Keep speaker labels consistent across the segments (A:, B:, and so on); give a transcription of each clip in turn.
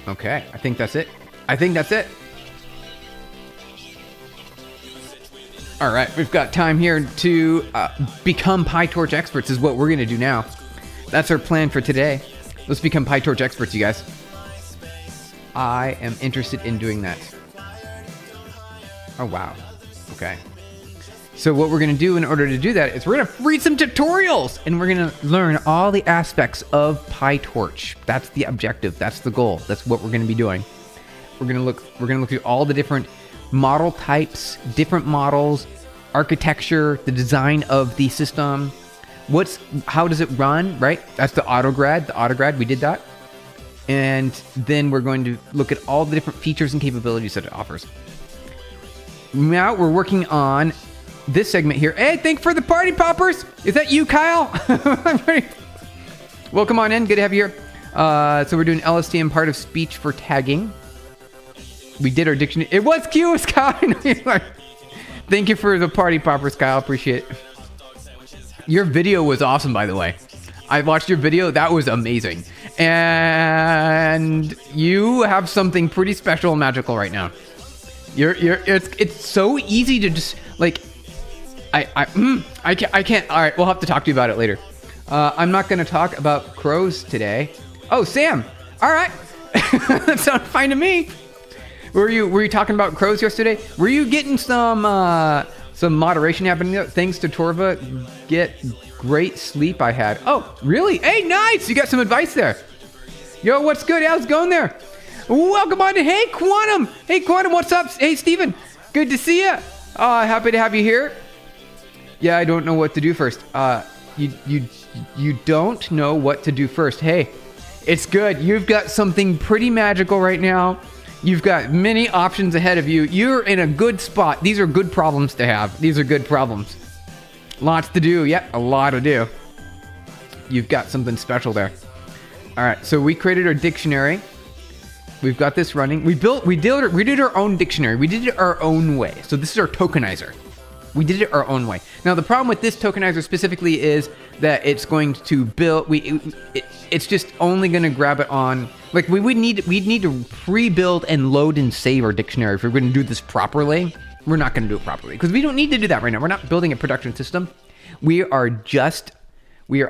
A: Okay, I think that's it. I think that's it. All right, we've got time here to become Pytorch experts is what we're going to do now. That's our plan for today. Let's become Pytorch experts, you guys. I am interested in doing that. Oh, wow. Okay. So what we're going to do in order to do that is we're going to read some tutorials and we're going to learn all the aspects of Pytorch. That's the objective. That's the goal. That's what we're going to be doing. We're going to look at all the different model types, different models, architecture, the design of the system. How does it run, right? That's the autograd. We did that. And then we're going to look at all the different features and capabilities that it offers. Now we're working on this segment here. Hey, thanks for the party poppers. Is that you, Kyle? Welcome on in. Good to have you here. So we're doing LSTM part of speech for tagging. We did our dictionary. It was cute, Kyle. Thank you for the party poppers, Kyle. Appreciate it. Your video was awesome, by the way. I watched your video. That was amazing. And you have something pretty special and magical right now. It's so easy to just like. I can't. All right, we'll have to talk to you about it later. I'm not going to talk about crows today. Oh, Sam. All right. That sounds fine to me. Were you talking about crows yesterday? Were you getting some moderation happening? Thanks to Torva, get great sleep I had. Oh, really? Hey, nice. You got some advice there. Yo, what's good? How's it going there? Welcome on to Hey Quantum. Hey Quantum, what's up? Hey Steven, good to see you. Happy to have you here. Yeah, I don't know what to do first. You don't know what to do first. Hey, it's good. You've got something pretty magical right now. You've got many options ahead of you. You're in a good spot. These are good problems to have. These are good problems. Lots to do. Yep, a lot to do. You've got something special there. All right, so we created our dictionary. We've got this running. We did our own dictionary. We did it our own way. So this is our tokenizer. We did it our own way. Now the problem with this tokenizer specifically is that it's going to build. It's just only going to grab it on. Like we'd need to pre-build and load and save our dictionary if we're going to do this properly. We're not going to do it properly because we don't need to do that right now. We're not building a production system. We are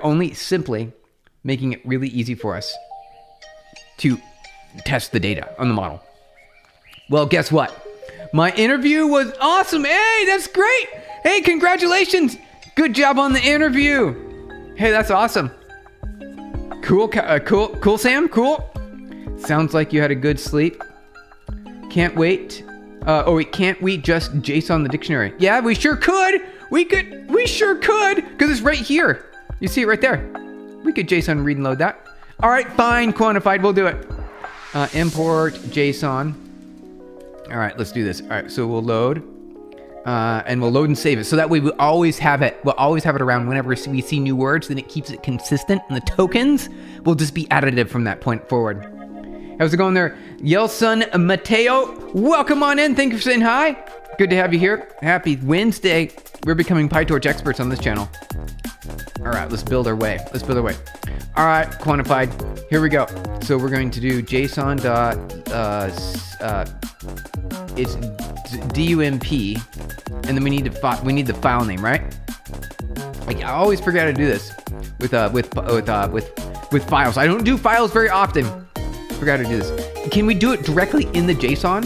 A: only simply making it really easy for us to test the data on the model. Well, guess what? My interview was awesome. Hey, that's great. Hey, congratulations. Good job on the interview. Hey, that's awesome. Cool, Sam. Cool. Sounds like you had a good sleep. Can't wait. Can't we just JSON the dictionary? Yeah, we sure could. We sure could, because it's right here. You see it right there. We could JSON read and load that. All right, fine, quantified. We'll do it. Import JSON. All right, let's do this. All right, so we'll load, and we'll load and save it. So that way we always have it. We'll always have it around whenever we see new words. Then it keeps it consistent, and the tokens will just be additive from that point forward. How's it going there? Yelson Mateo, welcome on in. Thank you for saying hi. Good to have you here. Happy Wednesday. We're becoming Pytorch experts on this channel. All right, let's build our way. All right, quantified. Here we go. So we're going to do JSON dot, it's DUMP, and then we need the file name, right? Like I always forget to do this with files. I don't do files very often. Forgot to do this. Can we do it directly in the JSON?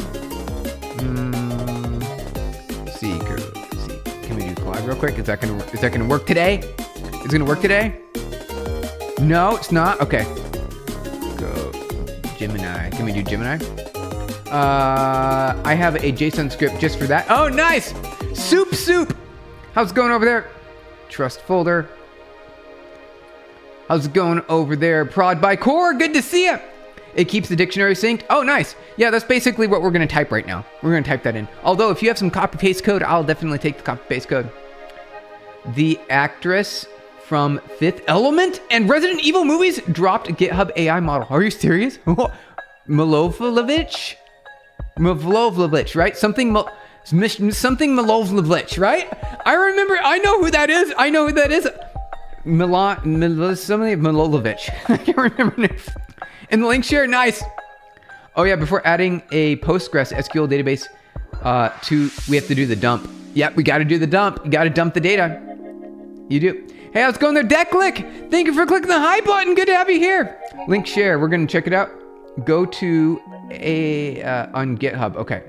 A: See. Can we do collab real quick? Is that gonna work today? Is it gonna work today? No, it's not. Okay. Go Gemini. Can we do Gemini? I have a JSON script just for that. Oh, nice. Soup. How's it going over there? Trust folder. How's it going over there? Prod by Core. Good to see you. It keeps the dictionary synced. Oh, nice. Yeah, that's basically what we're going to type right now. We're going to type that in. Although, if you have some copy-paste code, I'll definitely take the copy-paste code. The actress from Fifth Element and Resident Evil movies dropped a GitHub AI model. Are you serious? Milovlovich, right? Something Milovlovich, right? I know who that is. Somebody Milovlovich. I can't remember names. And the link share, nice. Oh yeah, before adding a Postgres SQL database, we have to do the dump. Yep, we got to do the dump. You got to dump the data. You do. Hey, how's it going there, Declick? Thank you for clicking the hi button. Good to have you here. Link share. We're gonna check it out. Go to on GitHub. Okay.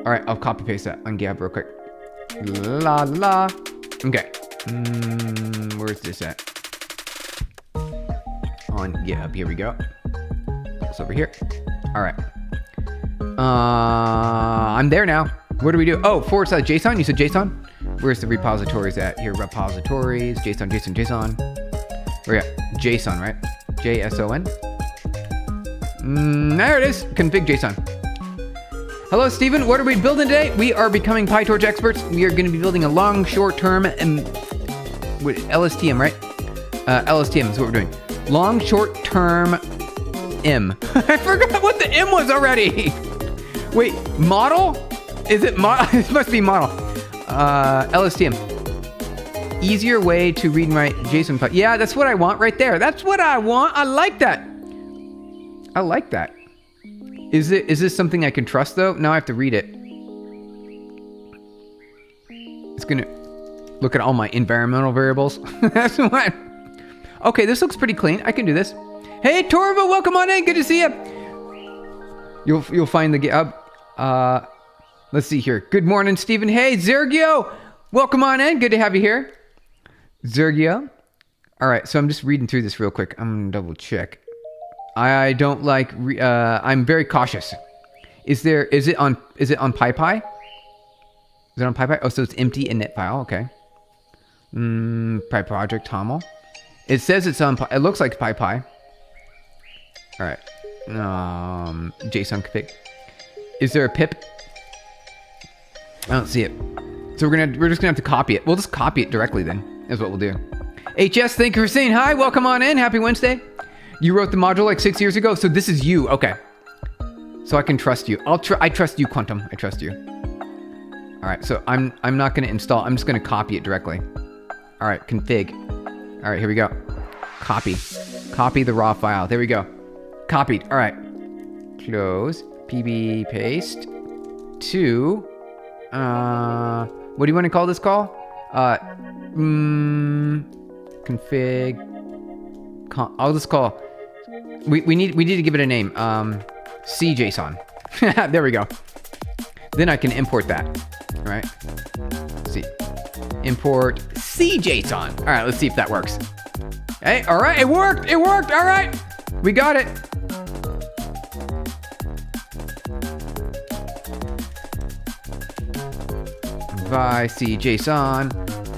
A: All right, I'll copy paste that on GitHub real quick. La la. Okay. Where's this at? On GitHub. Here we go. It's over here. All right. I'm there now. What do we do? Oh, / JSON. You said JSON? Where's the repositories at? Here, repositories. JSON. Where you at? JSON, right? JSON. There it is. Config JSON. Hello, Stephen. What are we building today? We are becoming Pytorch experts. We are going to be building a long, short-term LSTM, right? LSTM is what we're doing. Long, short-term M. I forgot what the M was already. Wait, model? Is it model? It must be model. LSTM. Easier way to read and write JSON file. Yeah, that's what I want right there. That's what I want. I like that. I like that. Is this something I can trust though? Now I have to read it. It's gonna look at all my environmental variables. That's what. Okay, this looks pretty clean. I can do this. Hey, Torva, welcome on in. Good to see you. You'll find the GitHub. Let's see here. Good morning, Stephen. Hey, Zergio, welcome on in. Good to have you here, Zergio. All right, so I'm just reading through this real quick. I'm gonna double check. I don't like. I'm very cautious. Is it on PyPy? Is it on PyPy? Oh, so it's empty init file. Okay. PyProject toml. It says it's on. It looks like PyPy. All right. JSON config. Is there a pip? I don't see it. So we're just gonna have to copy it. We'll just copy it directly then. Is what we'll do. HS, thank you for saying hi. Welcome on in. Happy Wednesday. You wrote the module like 6 years ago, so this is you. Okay. So I can trust you. I trust you, Quantum. I trust you. All right. So I'm not gonna install. I'm just gonna copy it directly. All right. Config. All right. Here we go. Copy. Copy the raw file. There we go. Copied. All right. Close. PB paste. To. What do you want to call this call? Config. I'll just call. We need to give it a name. CJSON. There we go. Then I can import that. All right. Let's see. Import CJSON. All right. Let's see if that works. Hey. All right. It worked. It worked. All right. We got it. By CJSON.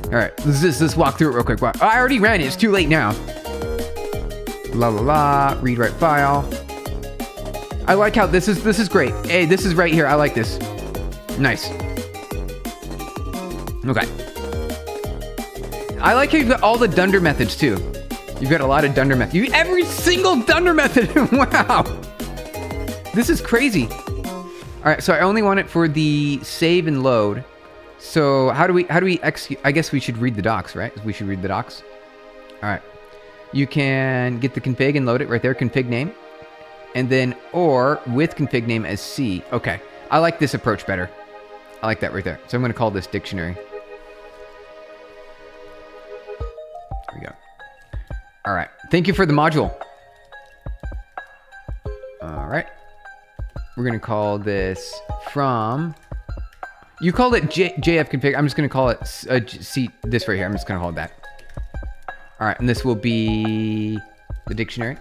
A: All right. Let's walk through it real quick. Wow. I already ran it. It's too late now. La la la, read write file. I like how this is great. Hey, this is right here. I like this. Nice. Okay. I like how you've got all the dunder methods too. You've got a lot of dunder methods. Every single dunder method. Wow. This is crazy. All right, so I only want it for the save and load. So how do we execute? I guess we should read the docs, right? We should read the docs. All right. You can get the config and load it right there, config name. And then, or with config name as C. Okay, I like this approach better. I like that right there. So I'm gonna call this dictionary. There we go. All right, thank you for the module. All right, we're gonna call this from, you called it JF config. I'm just gonna call it C, this right here. I'm just gonna call it that. All right, and this will be the dictionary.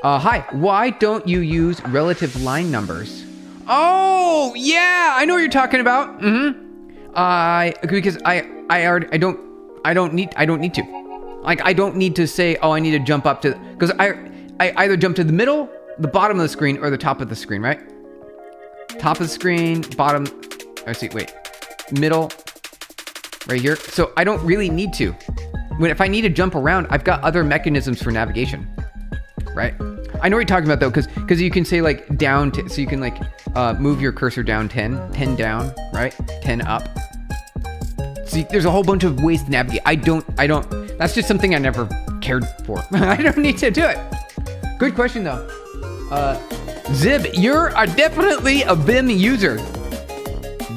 A: Hi, why don't you use relative line numbers? Oh, yeah, I know what you're talking about. Because I don't need to. Like, I don't need to say, oh, I need to jump up to, because I either jump to the middle, the bottom of the screen, or the top of the screen, right? Top of the screen, bottom, middle, right here. So I don't really need to. If I need to jump around, I've got other mechanisms for navigation, right? I know what you're talking about though, because you can say like down, so you can like move your cursor down 10 down, right? 10 up. See, there's a whole bunch of ways to navigate. I don't, that's just something I never cared for. I don't need to do it. Good question though. Zib, you're definitely a Vim user.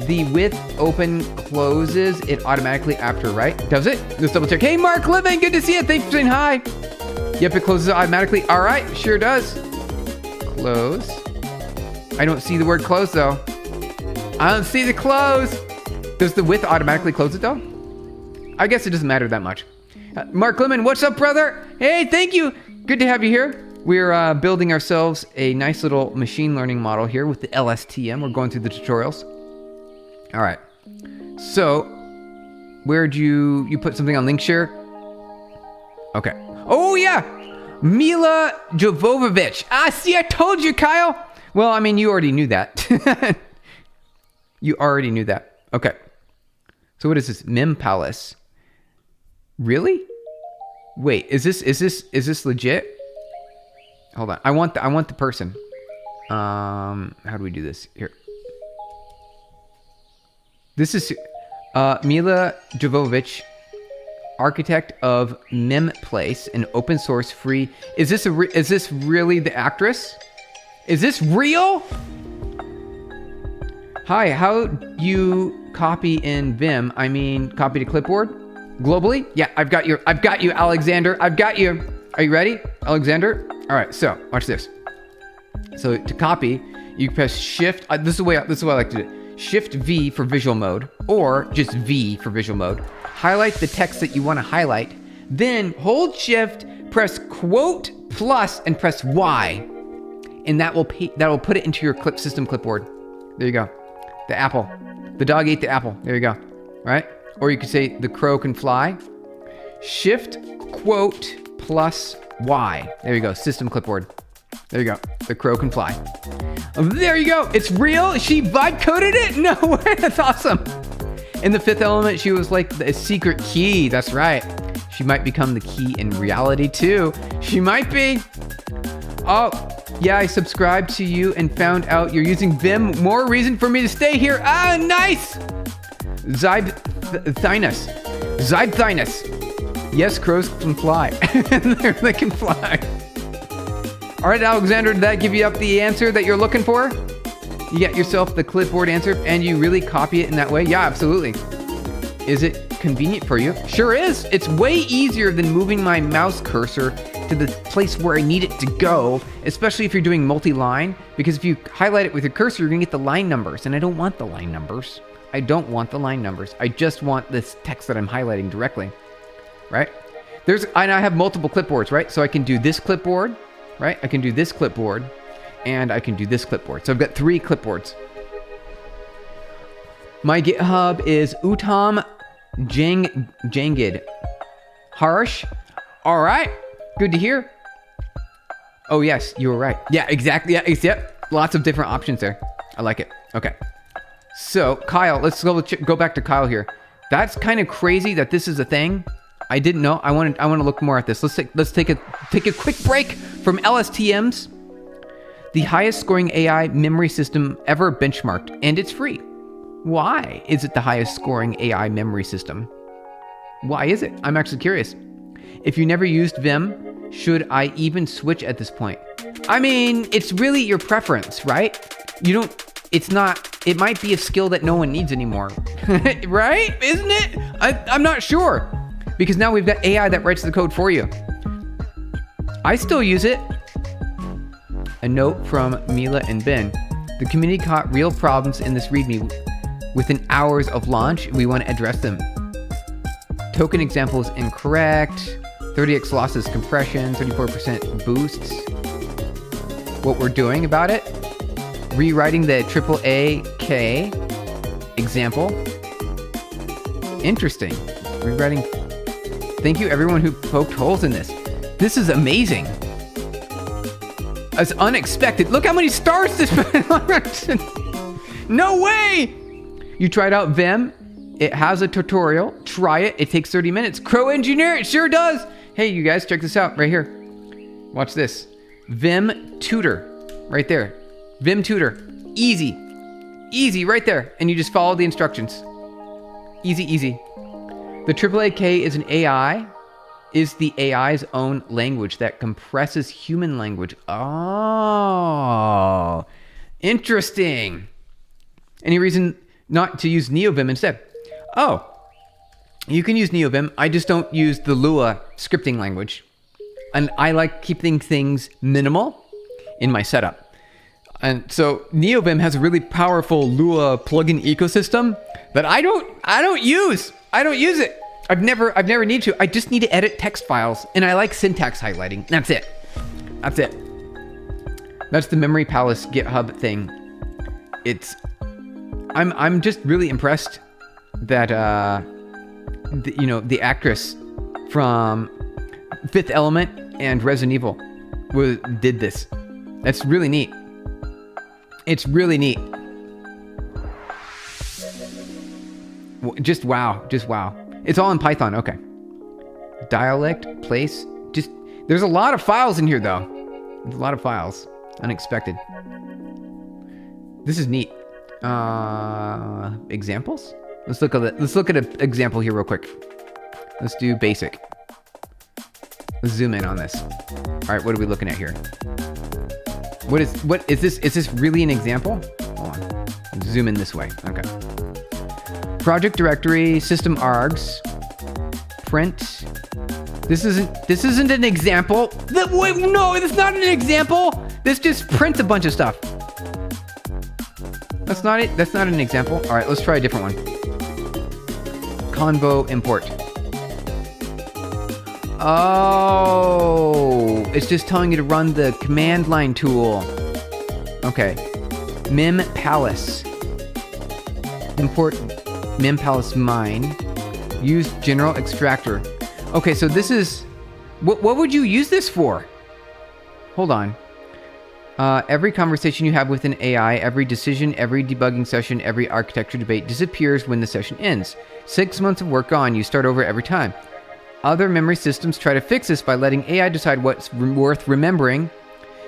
A: The with open closes it automatically after, right? Does it? Let's double check. Hey, Mark Living, good to see you. Thanks for saying hi. Yep, it closes automatically. All right, sure does. Close. I don't see the word close though. I don't see the close. Does the with automatically close it though? I guess it doesn't matter that much. Mark Lemon, what's up, brother? Hey, thank you. Good to have you here. We're building ourselves a nice little machine learning model here with the LSTM. We're going through the tutorials. All right. So, where'd you put something on link share? Okay. Oh yeah, Mila Jovovich. See, I told you, Kyle. Well, I mean, you already knew that. You already knew that. Okay. So what is this? MemPalace. Really? Wait, is this legit? Hold on. I want the person. How do we do this? Here. This is Mila Jovovich, architect of MemPalace, an open source free. Is this really the actress? Is this real? Hi, how do you copy in Vim? I mean, copy to clipboard? Globally? Yeah, I've got you, Alexander. I've got you. Are you ready, Alexander? All right, so watch this. So to copy, you press Shift. This is the way I like to do it. Shift V for visual mode, or just V for visual mode. Highlight the text that you want to highlight. Then hold Shift, press quote plus, and press Y, and that will put it into your system clipboard. There you go. The apple. The dog ate the apple. There you go. All right? Or you could say the crow can fly. Shift, quote, plus Y. There you go. System clipboard. There you go. The crow can fly. There you go. It's real. She vibe coded it? No way. That's awesome. In the fifth element, she was like a secret key. That's right. She might become the key in reality too. She might be. Oh, yeah, I subscribed to you and found out you're using Vim. More reason for me to stay here. Ah, nice. Zybthinus. Yes, crows can fly. They can fly. All right, Alexander, did that give you up the answer that you're looking for? You get yourself the clipboard answer and you really copy it in that way? Yeah, absolutely. Is it convenient for you? Sure is. It's way easier than moving my mouse cursor to the place where I need it to go, especially if you're doing multi-line, because if you highlight it with your cursor, you're gonna get the line numbers, and I don't want the line numbers. I don't want the line numbers. I just want this text that I'm highlighting directly, right? And I have multiple clipboards, right? So I can do this clipboard, right? I can do this clipboard, and I can do this clipboard. So I've got 3 clipboards. My GitHub is Utam Jangid. Harsh. All right. Good to hear. Oh, yes, you were right. Yeah, exactly. Yeah, yep. Lots of different options there. I like it. Okay. So, Kyle, let's go back to Kyle here. That's kind of crazy that this is a thing. I didn't know. I want to look more at this. Let's take a quick break from LSTMs. The highest scoring AI memory system ever benchmarked, and it's free. Why is it the highest scoring AI memory system? Why is it? I'm actually curious. If you never used Vim, should I even switch at this point? I mean, it's really your preference, right? It might be a skill that no one needs anymore, right? Isn't it? I'm not sure, because now we've got AI that writes the code for you. I still use it. A note from Mila and Ben. The community caught real problems in this README. Within hours of launch, we want to address them. Token example is incorrect. 30x losses compression, 34% boosts. What we're doing about it? Rewriting the AAA-K example. Interesting. Rewriting. Thank you everyone who poked holes in this. This is amazing. It's unexpected. Look how many stars this. No way. You tried out Vim. It has a tutorial. Try it. It takes 30 minutes. Crow Engineer, it sure does. Hey, you guys, check this out right here. Watch this. Vim Tutor, right there. Vim Tutor, easy. Easy, right there. And you just follow the instructions. Easy, easy. The AAA-K is an AI. is the AI's own language that compresses human language. Oh, interesting. Any reason not to use NeoVim instead? Oh, you can use NeoVim. I just don't use the Lua scripting language. And I like keeping things minimal in my setup. And so NeoVim has a really powerful Lua plugin ecosystem that I don't use. I don't use it. I've never needed to. I just need to edit text files, and I like syntax highlighting. That's it. That's it. That's the MemPalace GitHub thing. I'm just really impressed that the actress from Fifth Element and Resident Evil did this. That's really neat. It's really neat. Just wow. It's all in Python. Okay. Dialect, place. There's a lot of files in here though. There's a lot of files. Unexpected. This is neat. Examples? Let's look at an example here real quick. Let's do basic. Let's zoom in on this. All right, what are we looking at here? What is this? Is this really an example? Hold on. Zoom in this way. Okay. Project directory, system args, print. This isn't an example. Wait, no, it's not an example. This just prints a bunch of stuff. That's not it. That's not an example. All right, let's try a different one. Convo import. Oh, it's just telling you to run the command line tool. Okay. MemPalace. Import MemPalace mine. Use general extractor. Okay, so this is... What would you use this for? Hold on. Every conversation you have with an AI, every decision, every debugging session, every architecture debate disappears when the session ends. 6 months of work gone, you start over every time. Other memory systems try to fix this by letting AI decide what's worth remembering.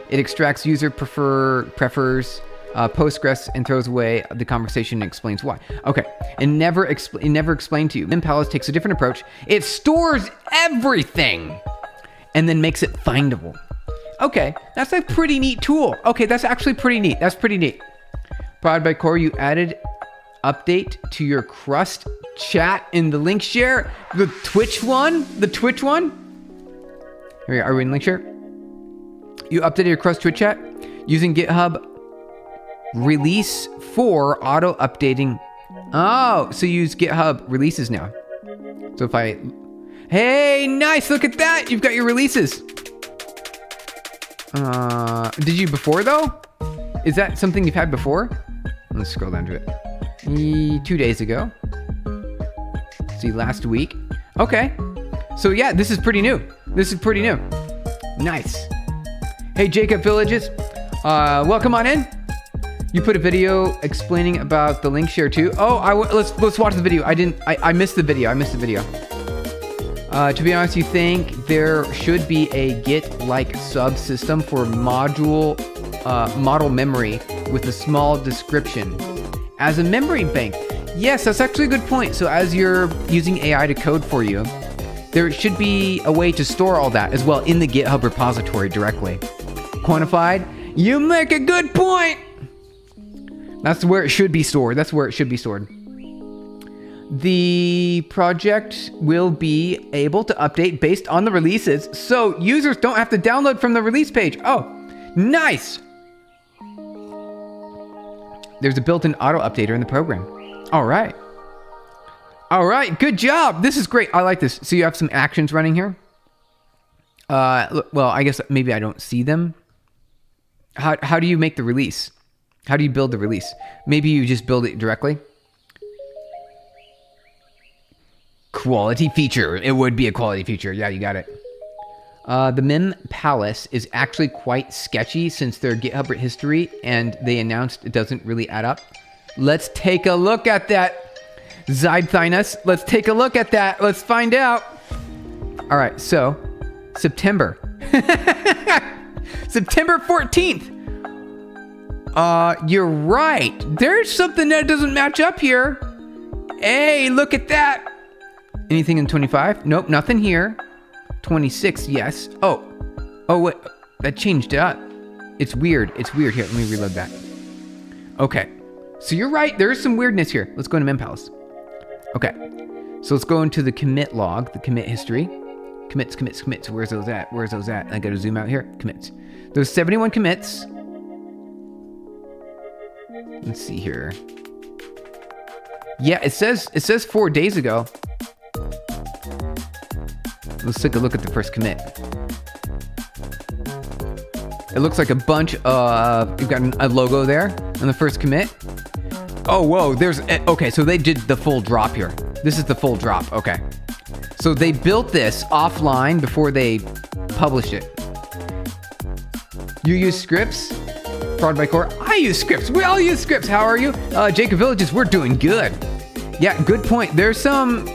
A: It extracts user prefers Postgres and throws away the conversation and explains why. Okay, it never explained to you. MemPalace takes a different approach. It stores everything and then makes it findable. Okay, that's a pretty neat tool. Okay, that's actually pretty neat. That's pretty neat. Powered by Core, you added update to your Crust chat in the link share. The Twitch one. Here, are we in link share? You updated your Crust Twitch chat using GitHub release 4 auto updating. Oh, so you use GitHub releases now. So if I, hey, nice, look at that. You've got your releases. Did you before though? Is that something you've had before? Let's scroll down to it. 2 days ago. See, last week. Okay. So yeah, this is pretty new. Nice. Hey, Jacob Villages. Welcome on in. You put a video explaining about the link share too. Oh, let's watch the video. I missed the video. To be honest, you think there should be a Git-like subsystem for model memory with a small description as a memory bank. Yes, that's actually a good point. So as you're using AI to code for you, there should be a way to store all that as well in the GitHub repository directly. Quantified, you make a good point. That's where it should be stored. The project will be able to update based on the releases, so users don't have to download from the release page. Oh, nice. There's a built-in auto updater in the program. All right, good job. This is great. I like this. So you have some actions running here. Well, I guess maybe I don't see them. How do you make the release? How do you build the release? Maybe you just build it directly. Quality feature. It would be a quality feature. Yeah, you got it. The MemPalace is actually quite sketchy since their GitHub history, and they announced it doesn't really add up. Let's take a look at that. Zeidthinus. Let's take a look at that. Let's find out. All right, so September. September 14th. You're right. There's something that doesn't match up here. Hey, look at that. Anything in 25? Nope, nothing here. 26, yes. Oh, wait, that changed up. It's weird. It's weird. Here, let me reload that. Okay, so you're right. There is some weirdness here. Let's go into MemPalace. Okay, so let's go into the commit log, the commit history. Commits. Where's those at? I gotta zoom out here. Commits. There's 71 commits. Let's see here. Yeah, it says 4 days ago. Let's take a look at the first commit. It looks like a bunch of, you've got a logo there on the first commit. Oh, whoa, okay, so they did the full drop here. This is the full drop, okay. So they built this offline before they published it. You use scripts? Fraud by Core? I use scripts. We all use scripts. How are you? Jacob Villages, we're doing good. Yeah, good point. There's some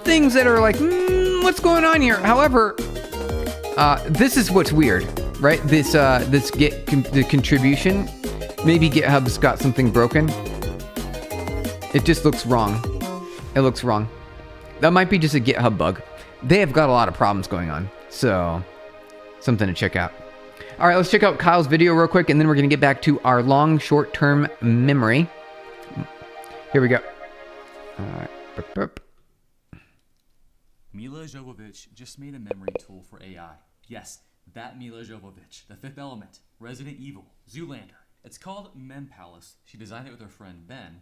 A: things that are like, what's going on here? However, this is what's weird, right? This the contribution. Maybe GitHub's got something broken. It just looks wrong. It looks wrong. That might be just a GitHub bug. They have got a lot of problems going on, so something to check out. All right, let's check out Kyle's video real quick, and then we're going to get back to our long short-term memory. Here we go. All right.
B: Mila Jovovich just made a memory tool for AI. Yes, that Mila Jovovich, the Fifth Element, Resident Evil, Zoolander. It's called MemPalace. She designed it with her friend Ben.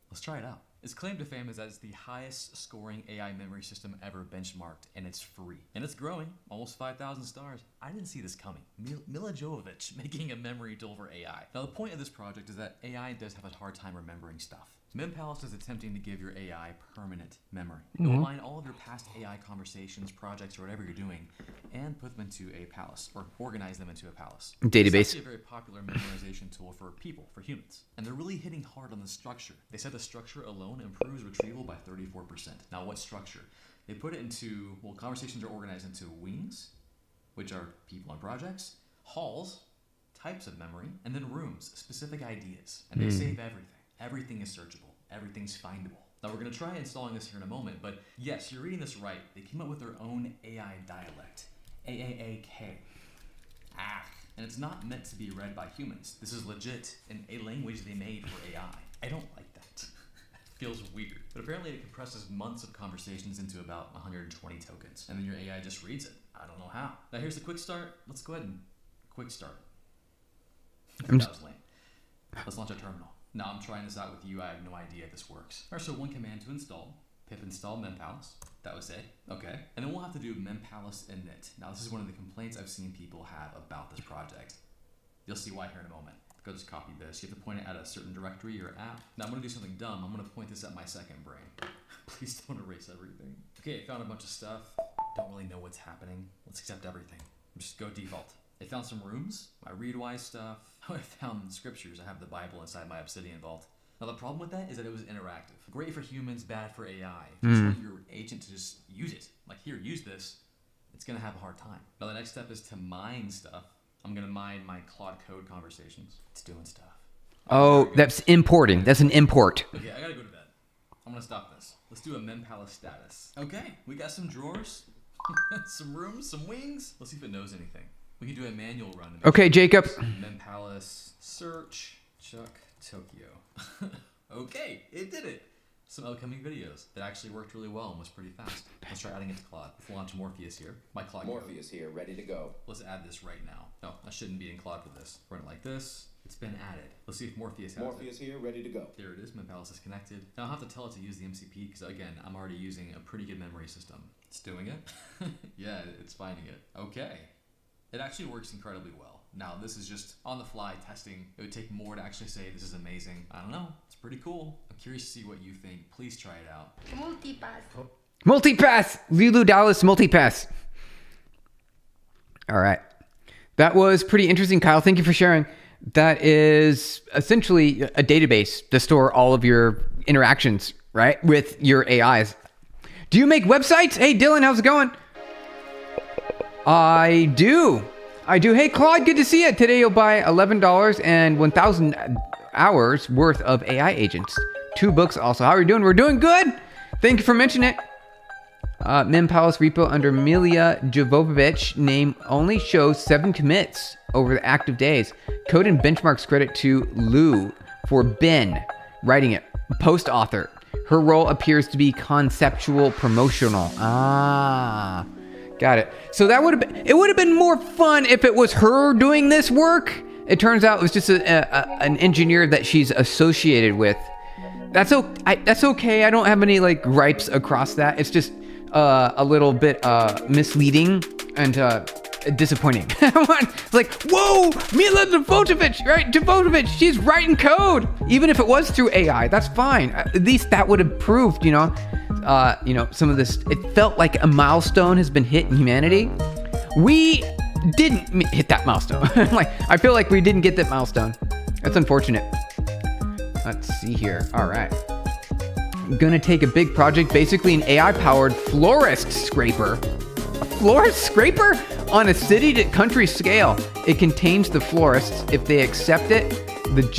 B: Let's try it out. Its claim to fame is that it's the highest scoring AI memory system ever benchmarked, and it's free. And it's growing, almost 5,000 stars. I didn't see this coming. Mila Jovovich making a memory tool for AI. Now the point of this project is that AI does have a hard time remembering stuff. MemPalace is attempting to give your AI permanent memory. It will mine all of your past AI conversations, projects, or whatever you're doing, and put them into a palace, or organize them into a palace.
A: Database.
B: It's actually a very popular memorization tool for people, for humans. And they're really hitting hard on the structure. They said the structure alone improves retrieval by 34%. Now what structure? They put it into, well, conversations are organized into wings, which are people and projects, halls, types of memory, and then rooms, specific ideas. And they save everything. Everything is searchable. Everything's findable. Now we're going to try installing this here in a moment, but yes, you're reading this right. They came up with their own AI dialect. AAAK. And it's not meant to be read by humans. This is legit a language they made for AI. I don't like that. It feels weird. But apparently it compresses months of conversations into about 120 tokens. And then your AI just reads it. I don't know how. Now here's the quick start. Let's go ahead and quick start. That was lame. Let's launch a terminal. Now I'm trying this out with you. I have no idea if this works. All right, so one command to install. Pip install MemPalace. That was it. Okay. And then we'll have to do MemPalace init. Now this is one of the complaints I've seen people have about this project. You'll see why here in a moment. Go just copy this. You have to point it at a certain directory or app. Now I'm going to do something dumb. I'm going to point this at my second brain. Please don't erase everything. Okay, I found a bunch of stuff. Don't really know what's happening. Let's accept everything. Just go default. I found some rooms, my Readwise stuff. I found scriptures. I have the Bible inside my Obsidian vault. Now the problem with that is that it was interactive. Great for humans, bad for AI. If you just want your agent to just use it, like here, use this, it's gonna have a hard time. Now the next step is to mine stuff. I'm gonna mine my Claude Code conversations. It's doing stuff.
A: Oh, that's importing. That's an import.
B: Okay, I gotta go to bed. I'm gonna stop this. Let's do a MemPalace status. Okay, we got some drawers, some rooms, some wings. Let's see if it knows anything. We can do a manual run.
A: Okay, Jacob.
B: MemPalace search Chuck Tokyo. Okay, it did it. Some upcoming videos that actually worked really well and was pretty fast. Let's try adding it to Claude. Let's launch Morpheus here. My Claude
C: Morpheus here, ready to go.
B: Let's add this right now. No, I shouldn't be in Claude for this. Run it like this. It's been added. Let's see if Morpheus has
C: Morpheus here, ready to go.
B: There it is. MemPalace is connected. Now I'll have to tell it to use the MCP because again, I'm already using a pretty good memory system. It's doing it. Yeah, it's finding it. Okay. It actually works incredibly well. Now, this is just on the fly testing. It would take more to actually say this is amazing. I don't know. It's pretty cool. I'm curious to see what you think. Please try it out.
D: Multipass.
A: Multipass. Lulu Dallas multipass. All right. That was pretty interesting, Kyle. Thank you for sharing. That is essentially a database to store all of your interactions, right, with your AIs. Do you make websites? Hey, Dylan, how's it going? I do. Hey, Claude, good to see you. Today you'll buy $11 and 1,000 hours worth of AI agents. 2 books also. How are you doing? We're doing good. Thank you for mentioning it. MemPalace repo under Milia Jovovich name only shows 7 commits over the active days. Code and benchmarks credit to Lou for Ben writing it. Post author. Her role appears to be conceptual promotional. Ah, got it. So that would have been more fun if it was her doing this work. It turns out it was just an engineer that she's associated with. That's okay. I don't have any like gripes across that. It's just a little bit misleading and disappointing. Like, whoa, Mila Jovovich, right? Jovovich, she's writing code. Even if it was through AI, that's fine. At least that would have proved, some of this. It felt like a milestone has been hit in humanity. We didn't hit that milestone. Like, I feel like we didn't get that milestone. That's unfortunate. Let's see here. All right. I'm gonna take a big project, basically an AI-powered florist scraper. A florist scraper? On a city to country scale. It contains the florists. If they accept it, it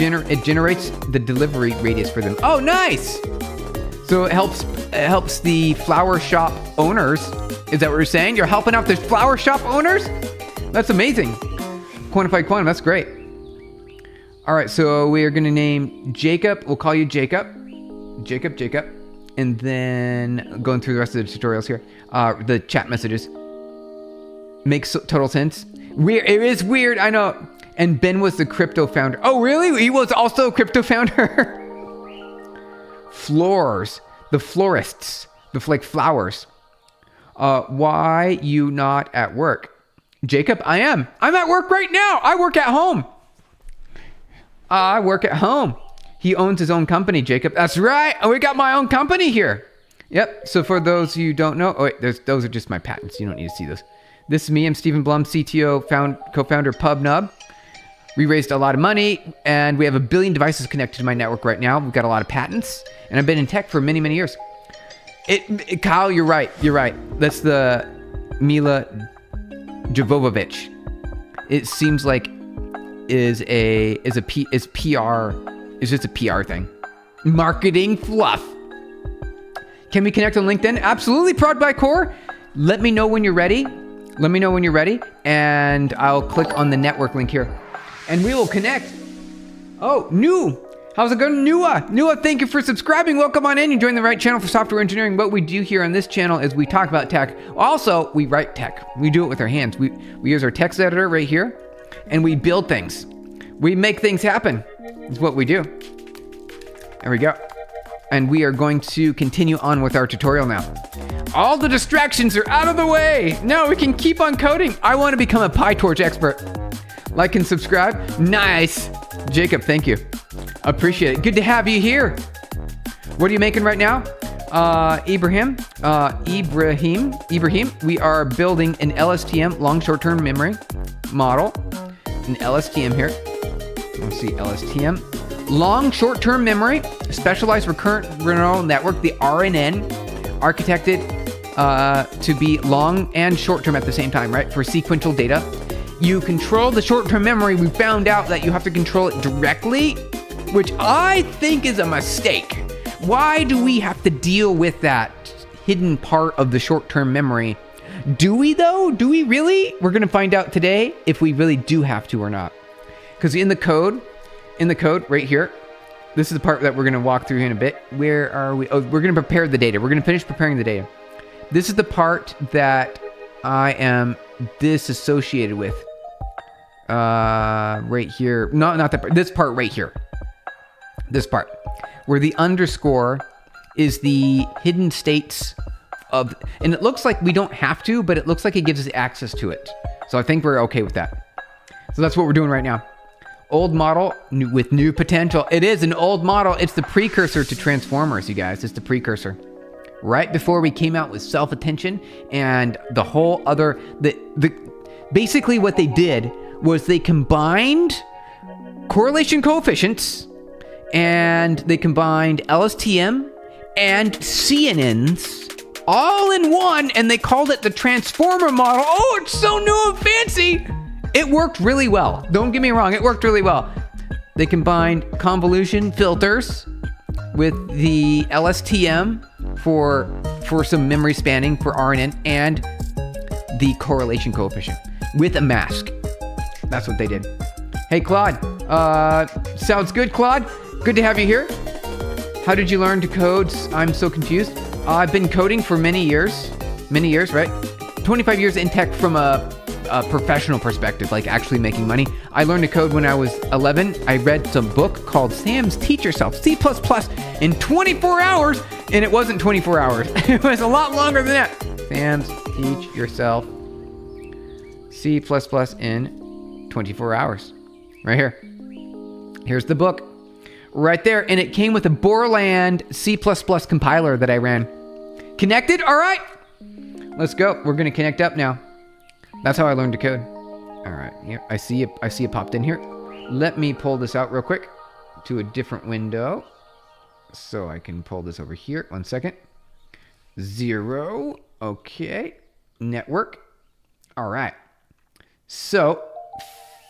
A: generates the delivery radius for them. Oh, nice! So it helps the flower shop owners. Is that what you're saying? You're helping out the flower shop owners? That's amazing. Quantified quantum, that's great. All right, so we are gonna name Jacob. We'll call you Jacob. Jacob. And then going through the rest of the tutorials here. The chat messages. Makes total sense. Weird. It is weird, I know. And Ben was the crypto founder. Oh, really? He was also a crypto founder? Floors. The florists. Like flowers. Why you not at work? Jacob, I am. I'm at work right now. I work at home. He owns his own company, Jacob. That's right. We got my own company here. Yep. So for those you don't know, those are just my patents. You don't need to see those. This is me. I'm Stephen Blum, CTO, co-founder PubNub. We raised a lot of money, and we have 1 billion devices connected to my network right now. We've got a lot of patents, and I've been in tech for many, many years. Kyle, you're right. That's the Mila Jovovich. It seems like is PR. It's just a PR thing. Marketing fluff. Can we connect on LinkedIn? Absolutely, Prod by Core. Let me know when you're ready. And I'll click on the network link here. And we will connect. Oh, New. How's it going, Nua, thank you for subscribing. Welcome on in. You joined the right channel for software engineering. What we do here on this channel is we talk about tech. Also, we write tech. We do it with our hands. We use our text editor right here, and we build things. We make things happen. It's what we do. There we go. And we are going to continue on with our tutorial now. All the distractions are out of the way. Now we can keep on coding. I want to become a Pytorch expert. Like and subscribe. Nice. Jacob, thank you. Appreciate it. Good to have you here. What are you making right now? Ibrahim, we are building an LSTM, long short-term memory model. An LSTM here. Let's see, LSTM. Long short-term memory, specialized recurrent neural network, the RNN, architected to be long and short-term at the same time, right? For sequential data. You control the short-term memory. We found out that you have to control it directly, which I think is a mistake. Why do we have to deal with that hidden part of the short-term memory? Do we though? Do we really? We're gonna find out today if we really do have to or not. Because in the code right here, this is the part that we're gonna walk through in a bit. Where are we? Oh, we're gonna prepare the data. We're gonna finish preparing the data. This is the part that I am disassociated with. Right here. Not that part. This part right here. This part. Where the underscore is the hidden states of, and it looks like we don't have to, but it looks like it gives us access to it. So I think we're okay with that. So that's what we're doing right now. Old model with new potential. It is an old model. It's the precursor to transformers, you guys. It's the precursor. Right before we came out with self-attention and the whole other, basically what they did was they combined correlation coefficients and they combined LSTM and CNNs all in one, and they called it the transformer model. Oh, it's so new and fancy. It worked really well. Don't get me wrong, it worked really well. They combined convolution filters with the LSTM for for some memory spanning for RNN and the correlation coefficient with a mask. That's what they did. Hey, Claude. Sounds good, Claude. Good to have you here. How did you learn to code? I'm so confused. I've been coding for many years, right? 25 years in tech from a professional perspective, like actually making money. I learned to code when I was 11. I read some book called Sam's Teach Yourself C++ in 24 hours, and it wasn't 24 hours. It was a lot longer than that. Sam's Teach Yourself C++ in 24 hours. Right here. Here's the book. Right there, and it came with a Borland C++ compiler that I ran. Connected? All right. Let's go. We're going to connect up now. That's how I learned to code. All right. Here, I see it popped in here. Let me pull this out real quick to a different window so I can pull this over here. 1 second. 0. Okay. Network. All right. So,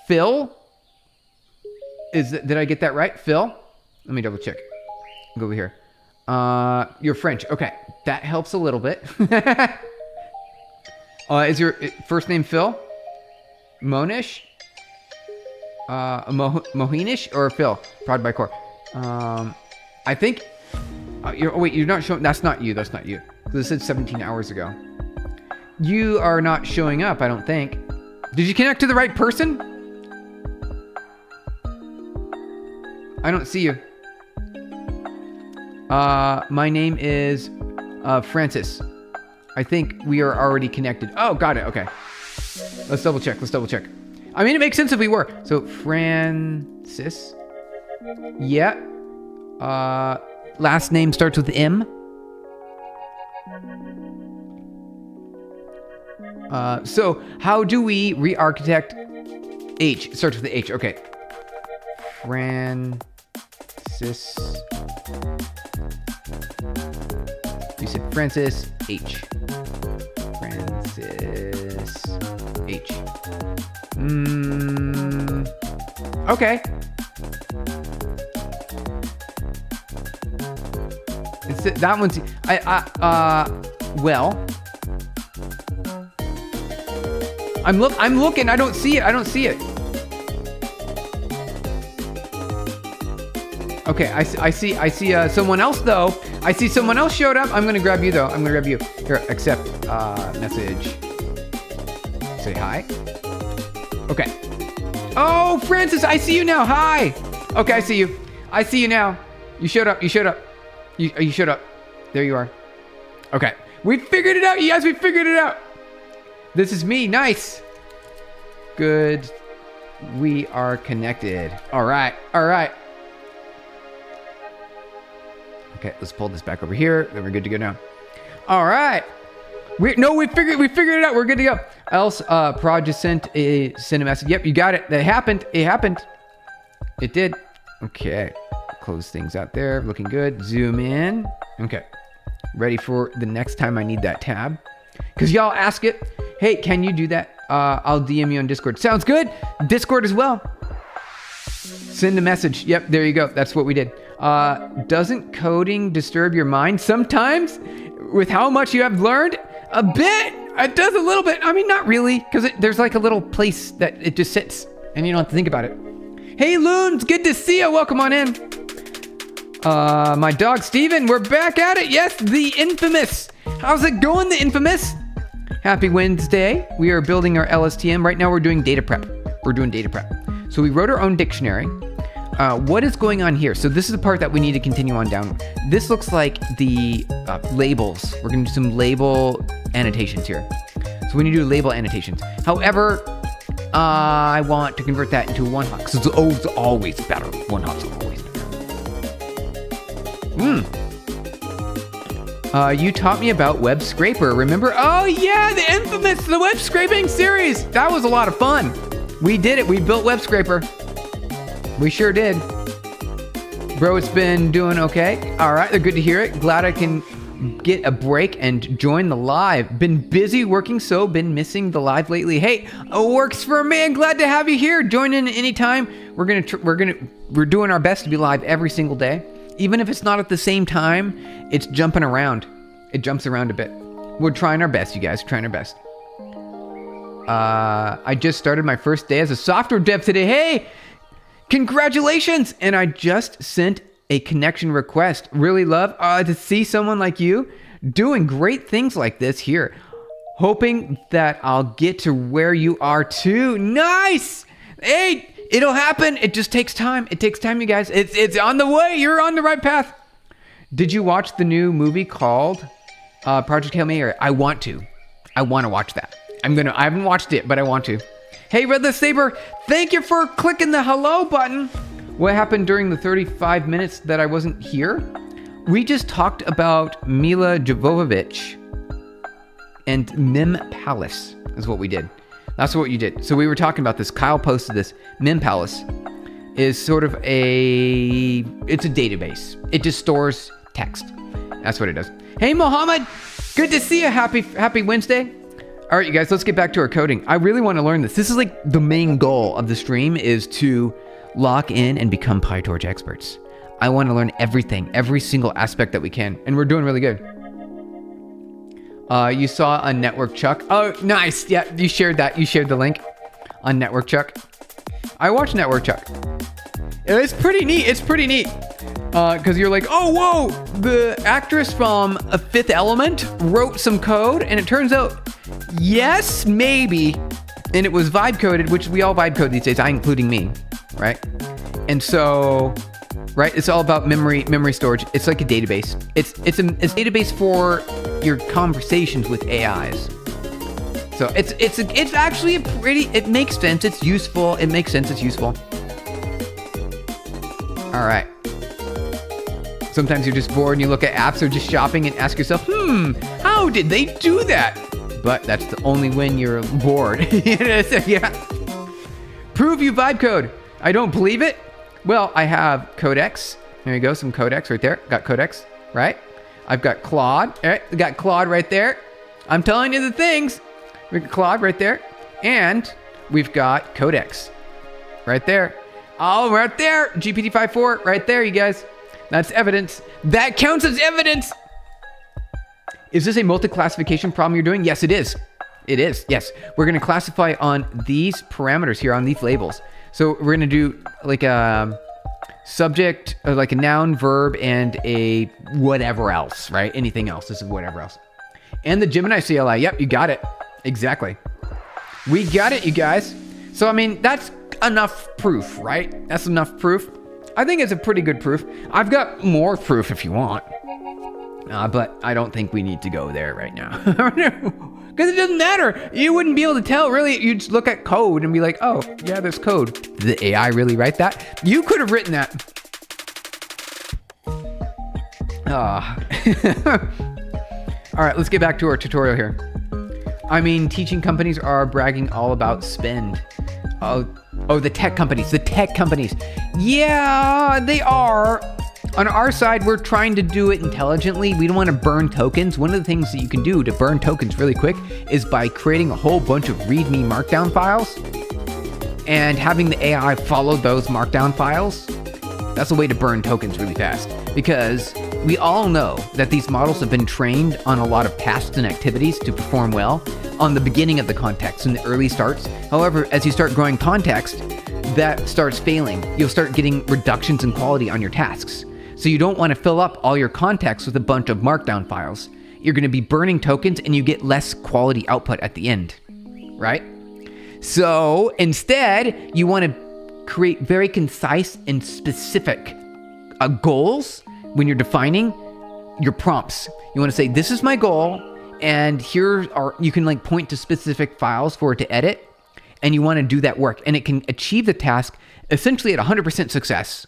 A: Phil, did I get that right? Phil? Let me double check. Go over here. You're French. Okay. That helps a little bit. Is your first name Phil? Monish? Mohinish or Phil? Prod by Core. I think. You're not showing. That's not you. That's not you. This said 17 hours ago. You are not showing up, I don't think. Did you connect to the right person? I don't see you. My name is Francis. I think we are already connected. Oh, got it. Okay. Let's double check. I mean, it makes sense if we were. So, Francis. Yeah. Last name starts with M. So, how do we re-architect H? It starts with the H. Okay. Francis. You said Francis H. Francis H. Okay. That one's. Well. I'm looking. I don't see it. Okay, I see someone else though. I see someone else showed up. I'm gonna grab you though. Here, accept message. Say hi. Okay. Oh, Francis, I see you now. Hi. Okay, I see you. I see you now. You showed up. You showed up. There you are. Okay. We figured it out, you guys. We figured it out. This is me. Nice. Good. We are connected. All right. Okay, let's pull this back over here. Then we're good to go now. All right. We figured it out. We're good to go. Else, Prod just sent a message. Yep, you got it. That happened. It did. Okay. Close things out there. Looking good. Zoom in. Okay. Ready for the next time I need that tab. Because y'all ask it. Hey, can you do that? I'll DM you on Discord. Sounds good. Discord as well. Send a message. Yep, there you go. That's what we did. Doesn't coding disturb your mind sometimes? With how much you have learned? A bit. It does a little bit. I mean, not really. Because there's like a little place that it just sits. And you don't have to think about it. Hey, Loons. Good to see you. Welcome on in. My dog, Steven. We're back at it. Yes, the infamous. How's it going, the infamous? Happy Wednesday. We are building our LSTM. Right now we're doing data prep. So we wrote our own dictionary. What is going on here? So this is the part that we need to continue on down. This looks like the labels. We're going to do some label annotations here. So we need to do label annotations. However, I want to convert that into one hot because it's always better. One hot's always better. You taught me about Web Scraper. Remember? Oh yeah, the infamous, the web scraping series. That was a lot of fun. We did it. We built Web Scraper. We sure did. Bro, it's been doing okay. All right, good to hear it. Glad I can get a break and join the live. Been busy working, so been missing the live lately. Hey, it works for me. I'm glad to have you here. Join in anytime. We're doing our best to be live every single day. Even if it's not at the same time, it's jumping around. It jumps around a bit. We're trying our best, you guys. Trying our best. I just started my first day as a software dev today. Hey, congratulations! And I just sent a connection request. Really love to see someone like you doing great things like this here. Hoping that I'll get to where you are too. Nice! Hey, it'll happen. It just takes time. It takes time, you guys. It's on the way. You're on the right path. Did you watch the new movie called Project Hail Mary? I want to watch that. I haven't watched it, but I want to. Hey, Redless Saber, thank you for clicking the hello button. What happened during the 35 minutes that I wasn't here? We just talked about Mila Jovovich and MemPalace is what we did. That's what you did. So we were talking about this. Kyle posted this. MemPalace is sort of it's a database. It just stores text. That's what it does. Hey, Mohammed. Good to see you. Happy Wednesday. All right, you guys, let's get back to our coding. I really want to learn this. This is like the main goal of the stream is to lock in and become Pytorch experts. I want to learn everything, every single aspect that we can. And we're doing really good. You saw a Network Chuck. Oh, nice. Yeah, you shared that. You shared the link on Network Chuck. I watched Network Chuck. It's pretty neat. It's pretty neat. Because you're like, oh, whoa, the actress from A Fifth Element wrote some code, and it turns out, yes, maybe, and it was vibe coded, which we all vibe code these days, including me, right? And so, right, it's all about memory storage. It's like a database. It's a database for your conversations with AIs. So it's actually it makes sense. It's useful. It makes sense. It's useful. All right. Sometimes you're just bored and you look at apps or just shopping and ask yourself, how did they do that? But that's the only when you're bored. So, yeah. Prove you vibe code. I don't believe it. Well, I have Codex. There you go, some Codex right there. Got Codex, right? I've got Claude. All right, we got Claude right there. I'm telling you the things. We've got Claude right there. And we've got Codex right there. Oh, right there. GPT-5.4 right there, you guys. That's evidence. That counts as evidence. Is this a multi-classification problem you're doing? Yes, it is. It is, yes. We're going to classify on these parameters here, on these labels. So we're going to do like a subject, like a noun, verb, and a whatever else, right? Anything else. This is whatever else. And the Gemini CLI. Yep, you got it. Exactly. We got it, you guys. So, I mean, that's enough proof, right? That's enough proof. I think it's a pretty good proof. I've got more proof if you want. But I don't think we need to go there right now. Because it doesn't matter. You wouldn't be able to tell, really. You'd just look at code and be like, oh, yeah, there's code. Did the AI really write that? You could have written that. All right, let's get back to our tutorial here. I mean, teaching companies are bragging all about spend. Oh, the tech companies. Yeah, they are. On our side, we're trying to do it intelligently. We don't want to burn tokens. One of the things that you can do to burn tokens really quick is by creating a whole bunch of README markdown files and having the AI follow those markdown files. That's a way to burn tokens really fast, because we all know that these models have been trained on a lot of tasks and activities to perform well on the beginning of the context, in the early starts. However, as you start growing context, that starts failing. You'll start getting reductions in quality on your tasks. So you don't want to fill up all your context with a bunch of markdown files. You're going to be burning tokens and you get less quality output at the end, right? So instead, you want to create very concise and specific goals when you're defining your prompts. You want to say, this is my goal, and you can like point to specific files for it to edit, and you want to do that work, and it can achieve the task essentially at 100% success.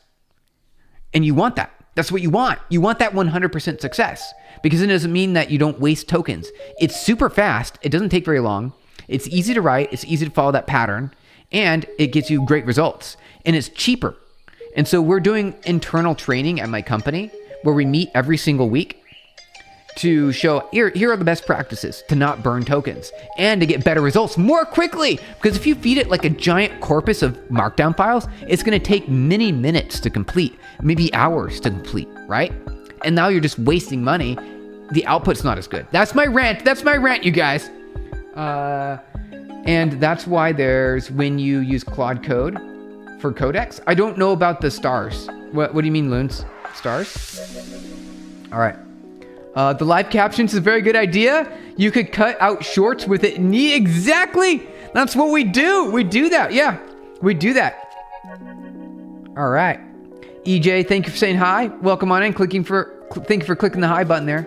A: And you want that. That's what you want. You want that 100% success, because it doesn't mean that you don't waste tokens. It's super fast. It doesn't take very long. It's easy to write. It's easy to follow that pattern, and it gets you great results, and it's cheaper. And so we're doing internal training at my company where we meet every single week to show, here are the best practices to not burn tokens and to get better results more quickly. Because if you feed it like a giant corpus of markdown files, it's going to take many minutes to complete, maybe hours to complete, right? And now you're just wasting money the output's not as good. That's my rant. That's my rant, you guys. And that's why there's, when you use Claude Code for codecs. I don't know about the stars. What do you mean, Loons? Stars? All right. The live captions is a very good idea. You could cut out shorts with it. Exactly. That's what we do. We do that. Yeah, we do that. All right. EJ, thank you for saying hi. Welcome on in. Thank you for clicking the hi button there.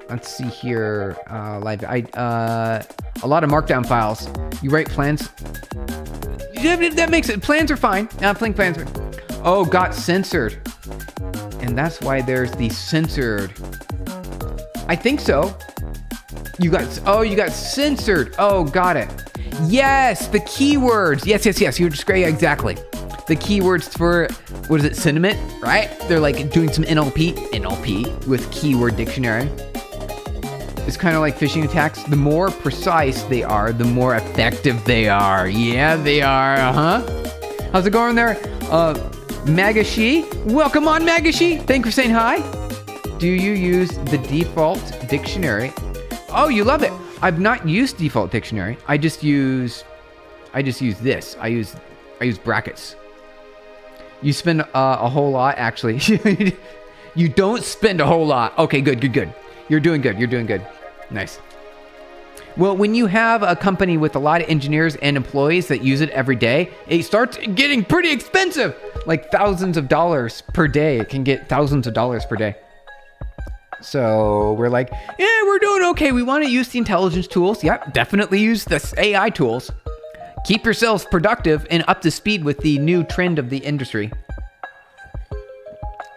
A: Let's see here. Live. A lot of markdown files. You write plans. That makes it. Plans are fine. Plans are. Oh, got censored. And that's why there's the censored. I think so. You got censored. Oh, got it. Yes, the keywords. Yes. You're just great. Exactly. The keywords for, what is it, sentiment, right? They're like doing some NLP with keyword dictionary. It's kind of like phishing attacks. The more precise they are, the more effective they are. Yeah, they are. How's it going there? Magashi. Welcome on, Magashi. Thank you for saying hi. Do you use the default dictionary? Oh, you love it. I've not used default dictionary. I just use this. I use brackets. You spend a whole lot, actually. You don't spend a whole lot. Okay, good. You're doing good. Nice. Well, when you have a company with a lot of engineers and employees that use it every day, it starts getting pretty expensive. Like thousands of dollars per day. It can get thousands of dollars per day. So we're like, yeah, we're doing okay. We want to use the intelligence tools. Yeah, definitely use the AI tools. Keep yourselves productive and up to speed with the new trend of the industry.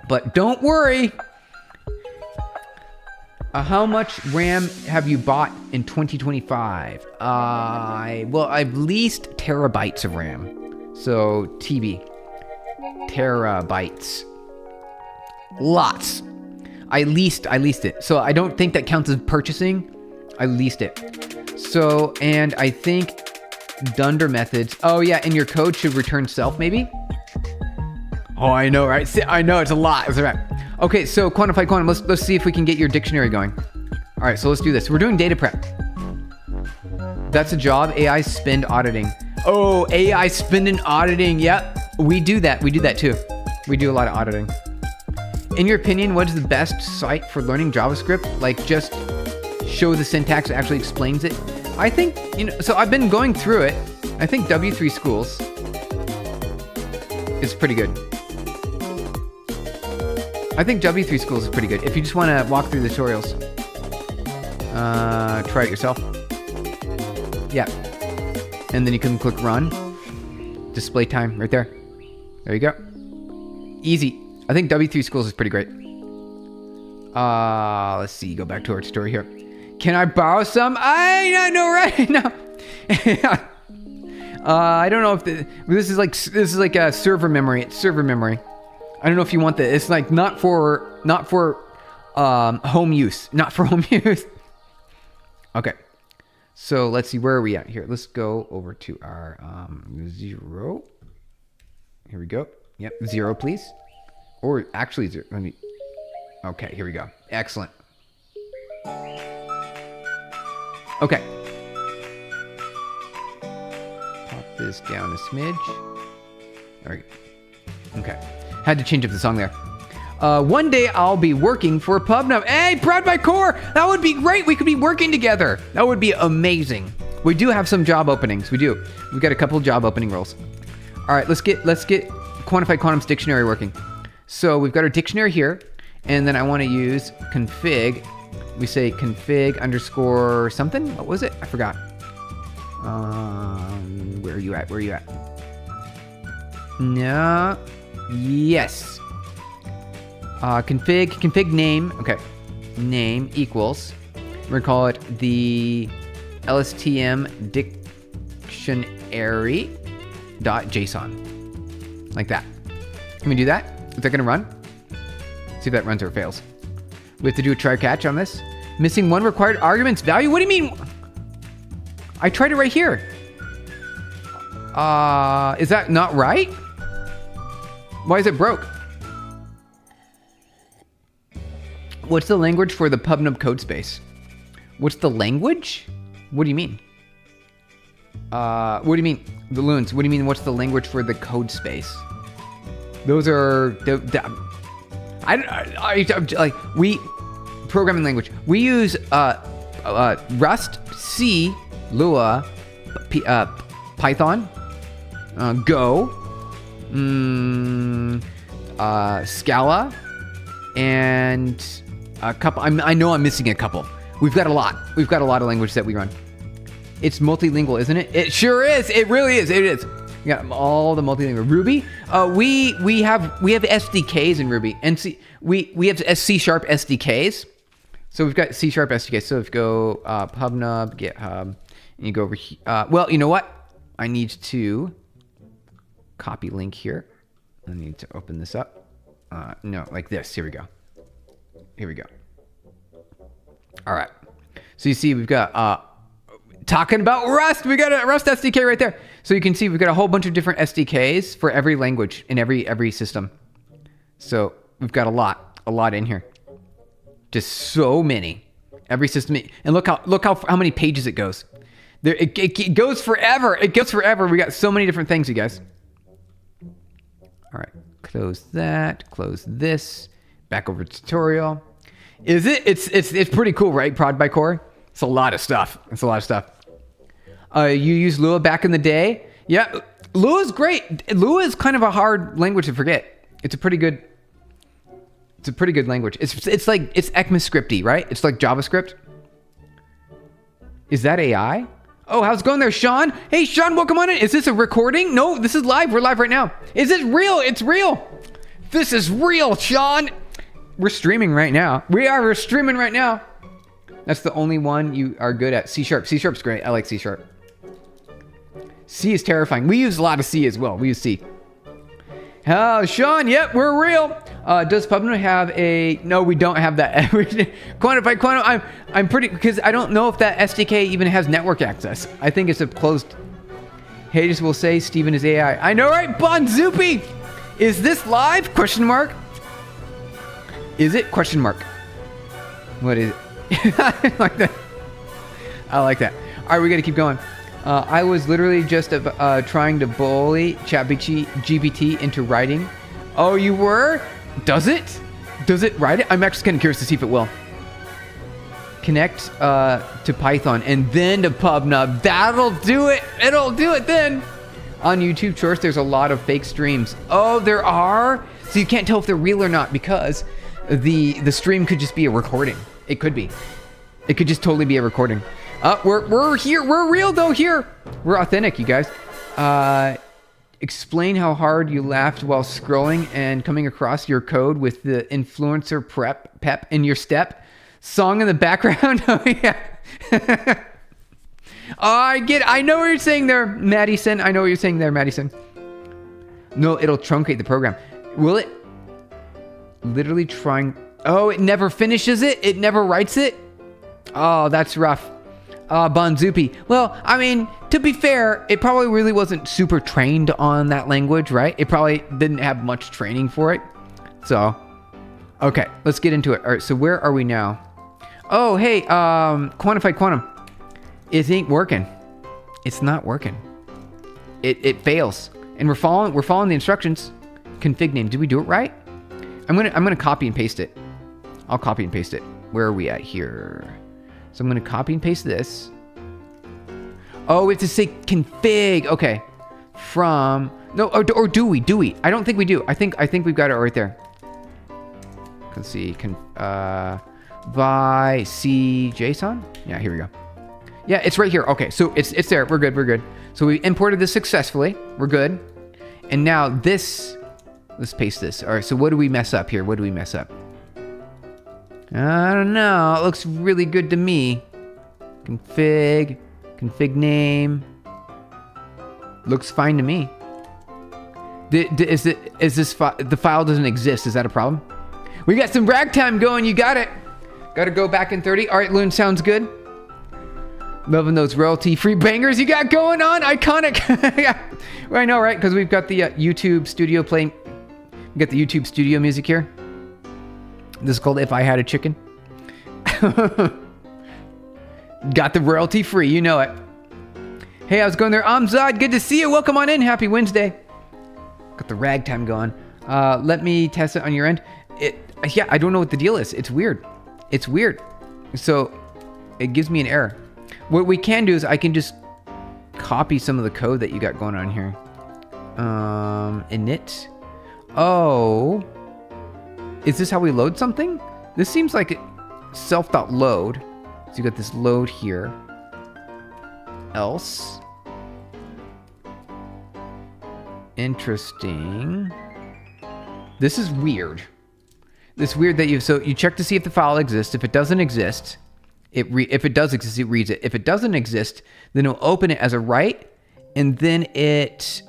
A: But don't worry. How much RAM have you bought in 2025? Well, I've leased terabytes of RAM. So TB. Terabytes. Lots. I leased it. So I don't think that counts as purchasing. I leased it. So, and I think Dunder methods. Oh yeah, and your code should return self maybe? Oh, I know, right? I know, it's a lot. That's right. Okay, so quantify quantum. Let's see if we can get your dictionary going. All right, so let's do this. We're doing data prep. That's a job. AI spend auditing. Oh, AI spend and auditing. Yep, we do that. We do that too. We do a lot of auditing. In your opinion, what is the best site for learning JavaScript? Like just show the syntax that actually explains it. I think, so I've been going through it. I think W3 Schools is pretty good. I think W3 Schools is pretty good. If you just want to walk through the tutorials, try it yourself. Yeah. And then you can click run. Display time right there. There you go. Easy. I think W3 Schools is pretty great. Let's see. Go back to our tutorial here. Can I borrow some? I know, right? No. I don't know if this is like a server memory. It's server memory. I don't know if you want that. It's like not for home use. Not for home use. Okay. So let's see, where are we at here? Let's go over to our 0. Here we go. Yep, 0, please. Or actually 0. Let me. Okay, here we go. Excellent. Okay. Pop this down a smidge. There we go. Okay. Had to change up the song there. One day I'll be working for PubNub. Hey, Proud by Core! That would be great. We could be working together. That would be amazing. We do have some job openings. We do. We've got a couple job opening roles. All right, let's get Quantified Quantum's dictionary working. So we've got our dictionary here, and then I want to use config. We say config underscore something. What was it? I forgot. Where are you at? Where are you at? No. Yes. Config name. Okay. Name equals. We're going to call it the LSTM dictionary.json. Like that. Can we do that? Is that going to run? See if that runs or fails. We have to do a try catch on this. Missing one required arguments value. What do you mean? I tried it right here. Is that not right? Why is it broke? What's the language for the PubNub code space? What's the language? What do you mean? What do you mean? The loons. What do you mean? What's the language for the code space? Those are like we programming language. We use Rust, C, Lua, Python, Go, Scala, and a couple. I know I'm missing a couple. We've got a lot. We've got a lot of language that we run. It's multilingual, isn't it? It sure is. It really is. It is. We got all the multilingual. Ruby. We have SDKs in Ruby, and we have C# SDKs. So we've got C# SDKs. So if you go PubNub, GitHub, and you go over here. Well, you know what? I need to copy link here. I need to open this up. No, like this. Here we go. Here we go. All right. So you see, we've got talking about Rust. We got a Rust SDK right there. So you can see we've got a whole bunch of different SDKs for every language in every system. So we've got a lot in here. Just so many. Every system, and look how many pages it goes. There, it goes forever. It goes forever. We got so many different things, you guys. All right, close that. Close this. Back over to tutorial. Is it? It's pretty cool, right? Prod by Core. It's a lot of stuff. It's a lot of stuff. You used Lua back in the day. Yeah, Lua's great. Lua is kind of a hard language to forget. It's a pretty good language. It's like ECMAScripty, right? It's like JavaScript. Is that AI? Oh, how's it going there, Sean? Hey, Sean, welcome on in. Is this a recording? No, this is live. We're live right now. Is this real? It's real. This is real, Sean. We're streaming right now. We're streaming right now. That's the only one you are good at. C#. C#'s great. I like C#. C is terrifying. We use a lot of C as well. We use C. Oh, Sean, yep, we're real. Does PubNub have a... No, we don't have that. Quantify Quantum. I'm pretty... Because I don't know if that SDK even has network access. I think it's a closed... Hades will say Steven is AI. I know, right? Bonzupi! Is this live? Question mark. Is it? Question mark. What is it? I like that. I like that. All right, we got to keep going. I was literally just trying to bully ChatGPT into writing. Oh, you were? Does it? Does it write it? I'm actually kind of curious to see if it will. Connect to Python and then to PubNub. That'll do it. It'll do it then. On YouTube Shorts, there's a lot of fake streams. Oh, there are? So you can't tell if they're real or not because the stream could just be a recording. It could be. It could just totally be a recording. We're here. We're real though here. We're authentic, you guys. Explain how hard you laughed while scrolling and coming across your code with the influencer pep in your step. Song in the background. Oh yeah. I know what you're saying there, Madison. I know what you're saying there, Madison. No, it'll truncate the program. Will it? Literally trying. Oh, it never finishes it? It never writes it? Oh, that's rough. Bonzupi. Well, I mean, to be fair, it probably really wasn't super trained on that language, right? It probably didn't have much training for it. So, okay, let's get into it. All right, so where are we now? Oh, hey, Quantified Quantum. It ain't working. It's not working. It fails. And we're following the instructions. Config name. Did we do it right? I'm gonna copy and paste it. I'll copy and paste it. Where are we at here? So I'm going to copy and paste this. Oh, we have to say config. Okay. From... No, or do we? Do we? I don't think we do. I think we've got it right there. Let's see. By C JSON? Yeah, here we go. Yeah, it's right here. Okay, so it's there. We're good. So we imported this successfully. We're good. And now this... Let's paste this. All right, so what do we mess up here? What do we mess up? I don't know. It looks really good to me. Config name. Looks fine to me. Is this the file doesn't exist? Is that a problem? We got some ragtime going. You got it. Got to go back in 30. All right, Loon, sounds good. Loving those royalty-free bangers you got going on. Iconic. Yeah. Well, I know, right? Because we've got the YouTube Studio playing. We got the YouTube Studio music here. This is called If I Had a Chicken. Got the royalty free, you know it. Hey, how's it going there? Amzad, good to see you. Welcome on in. Happy Wednesday. Got the ragtime going. Let me test it on your end. Yeah, I don't know what the deal is. It's weird. It's weird. So it gives me an error. What we can do is I can just copy some of the code that you got going on here. Init. Oh. Is this how we load something? This seems like it self.load. So you got this load here. Else. Interesting. This is weird. It's weird that you check to see if the file exists. If it doesn't exist, if it does exist, it reads it. If it doesn't exist, then it'll open it as a write, and then it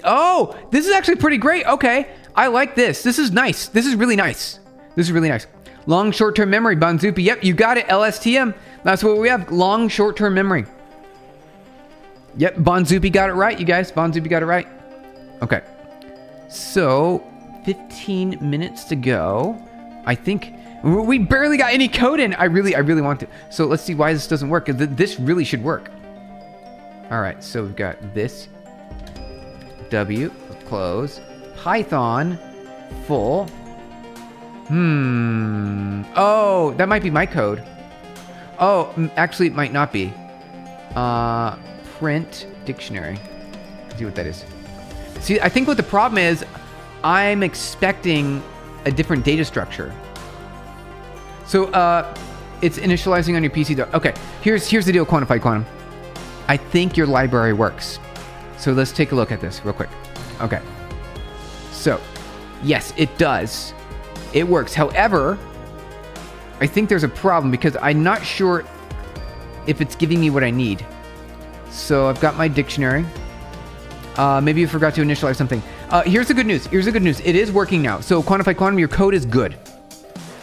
A: oh, this is actually pretty great. Okay, I like this. This is nice. This is really nice. This is really nice. Long short-term memory, Bonzupi. Yep, you got it. LSTM. That's what we have. Long short-term memory. Yep, Bonzupi got it right, you guys. Bonzupi got it right. Okay. So 15 minutes to go. I think we barely got any code in. I really want to. So let's see why this doesn't work. This really should work. All right, so we've got this. W, close. Python, full. Oh, that might be my code. Oh, actually, it might not be. Print dictionary. Let's see what that is. See, I think what the problem is, I'm expecting a different data structure. So, it's initializing on your PC though. Okay, here's the deal, Quantified Quantum. I think your library works. So let's take a look at this real quick. Okay. So, yes, it does. It works. However, I think there's a problem because I'm not sure if it's giving me what I need. So I've got my dictionary. Maybe you forgot to initialize something. Here's the good news. Here's the good news. It is working now. So Quantified Quantum, your code is good.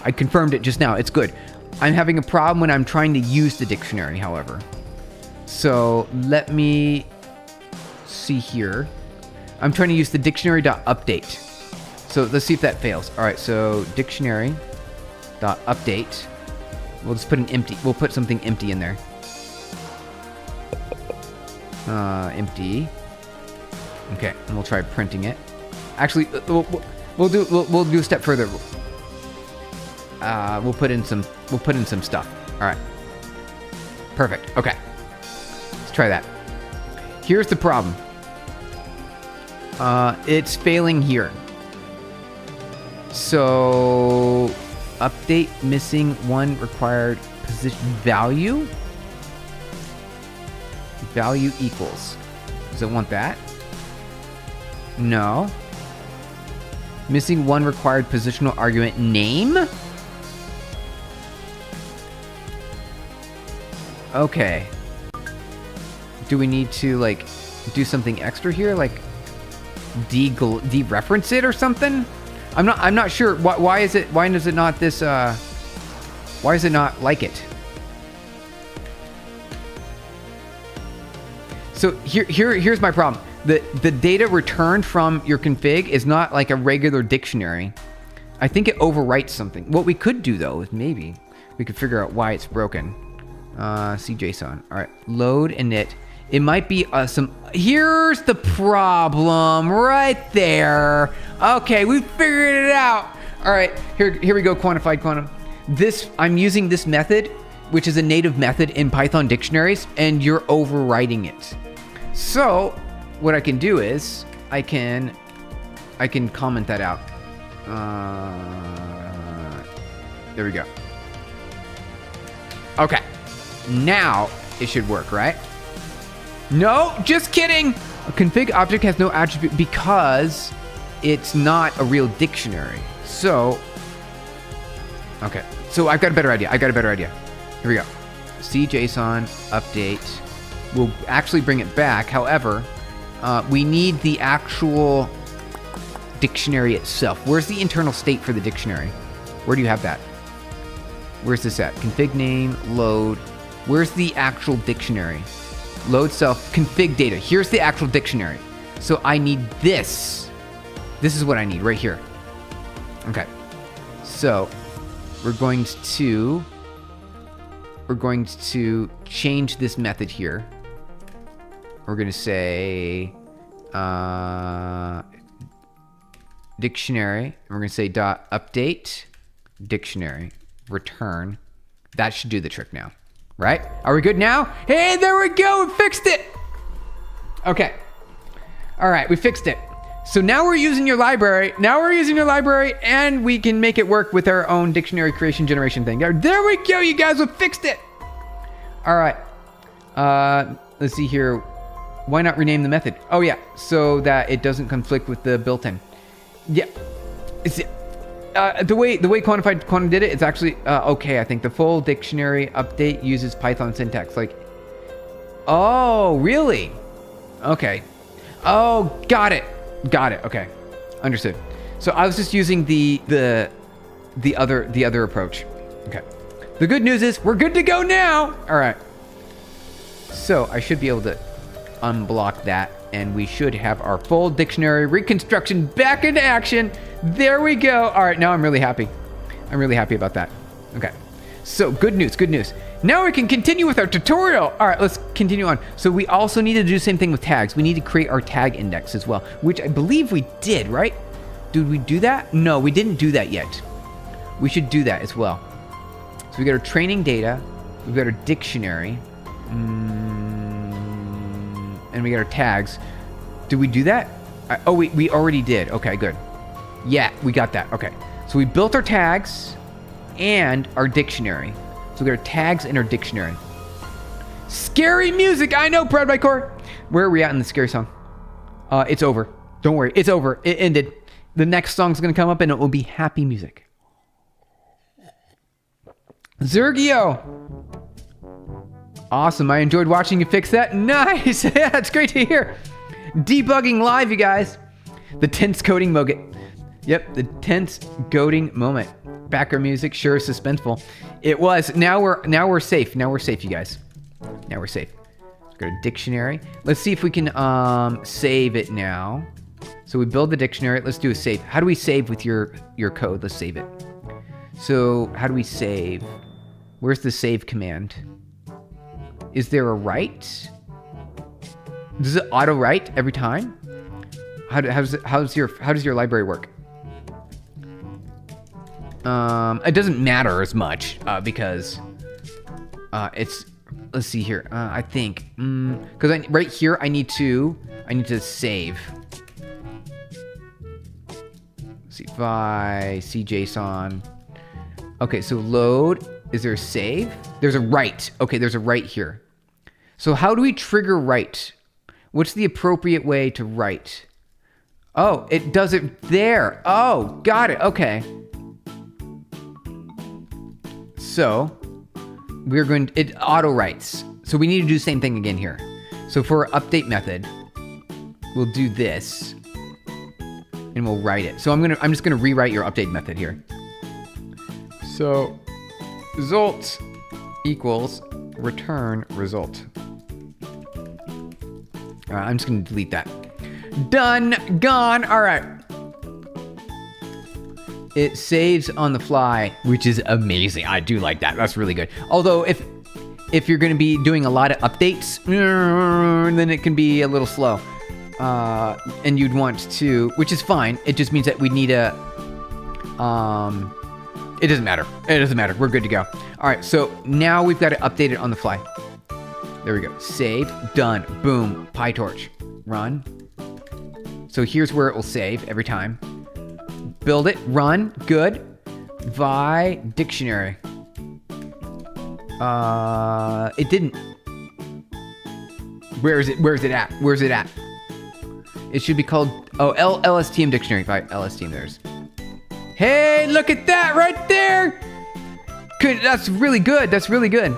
A: I confirmed it just now. It's good. I'm having a problem when I'm trying to use the dictionary, however. So let me see here. I'm trying to use the dictionary.update. So let's see if that fails. All right, so dictionary.update. We'll just put an empty. We'll put something empty in there. Empty. Okay, and we'll try printing it. Actually, we'll do a step further. We'll put in some stuff. All right. Perfect. Okay. Let's try that. Here's the problem. It's failing here. So, update missing one required position value. Value equals. Does it want that? No. Missing one required positional argument name. Okay. Do we need to like do something extra here, like dereference it or something? I'm not sure. Why is it? Why does it not this? Why is it not like it? So here's my problem. The data returned from your config is not like a regular dictionary. I think it overwrites something. What we could do though is maybe we could figure out why it's broken. See JSON. All right, load init. It might be some. Here's the problem right there. Okay, we figured it out. All right, here we go. Quantified Quantum. I'm using this method, which is a native method in Python dictionaries, and you're overwriting it. So what I can do is I can comment that out. There we go. Okay, now it should work, right? No, just kidding. A config object has no attribute because it's not a real dictionary. So, okay. So I've got a better idea. Here we go. See JSON update. We'll actually bring it back. However, we need the actual dictionary itself. Where's the internal state for the dictionary? Where do you have that? Where's this at? Config name, load. Where's the actual dictionary? Load self, config data. Here's the actual dictionary. So I need this. This is what I need right here. Okay. So we're going to change this method here. We're going to say dictionary. And we're going to say dot update dictionary return. That should do the trick now, right? Are we good now? Hey, there we go. We fixed it. Okay. All right, we fixed it. So now we're using your library. And we can make it work with our own dictionary creation generation thing. There we go, you guys. We fixed it. All right. Let's see here. Why not rename the method? Oh, yeah. So that it doesn't conflict with the built-in. Yeah. The way Quantified Quantum did it, it's actually okay. I think the full dictionary update uses Python syntax. Like, oh, really? Okay. Oh, got it. Okay, understood. So I was just using the other approach. Okay. The good news is we're good to go now. All right. So I should be able to unblock that, and we should have our full dictionary reconstruction back into action. There we go. All right, now I'm really happy. I'm really happy about that. Okay. So good news. Now we can continue with our tutorial. All right, let's continue on. So we also need to do the same thing with tags. We need to create our tag index as well, which I believe we did, right? Did we do that? No, we didn't do that yet. We should do that as well. So we got our training data. We've got our dictionary. And we got our tags. Did we do that? Oh, we already did. Okay, good. Yeah, we got that. Okay. So we built our tags and our dictionary. So we got our tags and our dictionary. Scary music. I know, Proud by Core. Where are we at in the scary song? It's over. Don't worry. It's over. It ended. The next song's going to come up and it will be happy music. Zergio. Awesome. I enjoyed watching you fix that. Nice. Yeah, it's great to hear. Debugging live, you guys. The tense coding moment. Yep, the tense goading moment. Background music, sure, suspenseful. It was. Now we're safe. Now we're safe, you guys. Now we're safe. Let's go to dictionary. Let's see if we can save it now. So we build the dictionary. Let's do a save. How do we save with your code? Let's save it. So how do we save? Where's the save command? Is there a write? Does it auto write every time? How does your library work? It doesn't matter as much because it's. Let's see here. I think because right here I need to save. Let's see if I see JSON. Okay, so load. Is there a save? There's a write. Okay, there's a write here. So how do we trigger write? What's the appropriate way to write? Oh, it does it there. Oh, got it. Okay. So we're going to, it auto writes. So we need to do the same thing again here. So for our update method, we'll do this and we'll write it. So I'm just gonna rewrite your update method here. So result equals return result. All right, I'm just gonna delete that. Done, gone. All right. It saves on the fly, which is amazing. I do like that. That's really good. Although if you're going to be doing a lot of updates, then it can be a little slow. And you'd want to, which is fine. It just means that we need a, it doesn't matter. It doesn't matter. We're good to go. All right. So now we've got to update it on the fly. There we go. Save, done, boom, Pytorch, run. So here's where it will save every time. Build it, run, good. Vi dictionary. It didn't. Where is it at? Where's it at? It should be called, LSTM dictionary. Vi LSTM, there's. Hey, look at that right there. Good, that's really good. That's really good.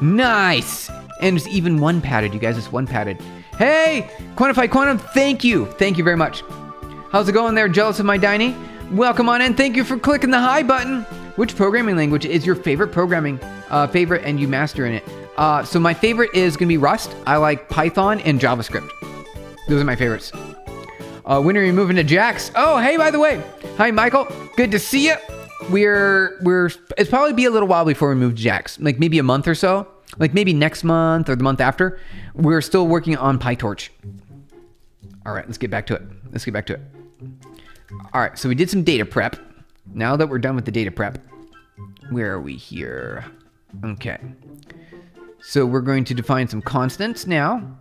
A: Nice. And it's even one padded, you guys. It's one padded. Hey, Quantify Quantum, thank you. Thank you very much. How's it going there? Jealous of my Diney? Welcome on in. Thank you for clicking the hi button. Which programming language is your favorite favorite and you master in it? So my favorite is going to be Rust. I like Python and JavaScript. Those are my favorites. When are you moving to Jax? Oh, hey, by the way. Hi, Michael. Good to see you. It's probably be a little while before we move to Jax. Like maybe a month or so. Like maybe next month or the month after. We're still working on Pytorch. All right, let's get back to it. All right, so we did some data prep. Now that we're done with the data prep, where are we here? Okay. So we're going to define some constants now.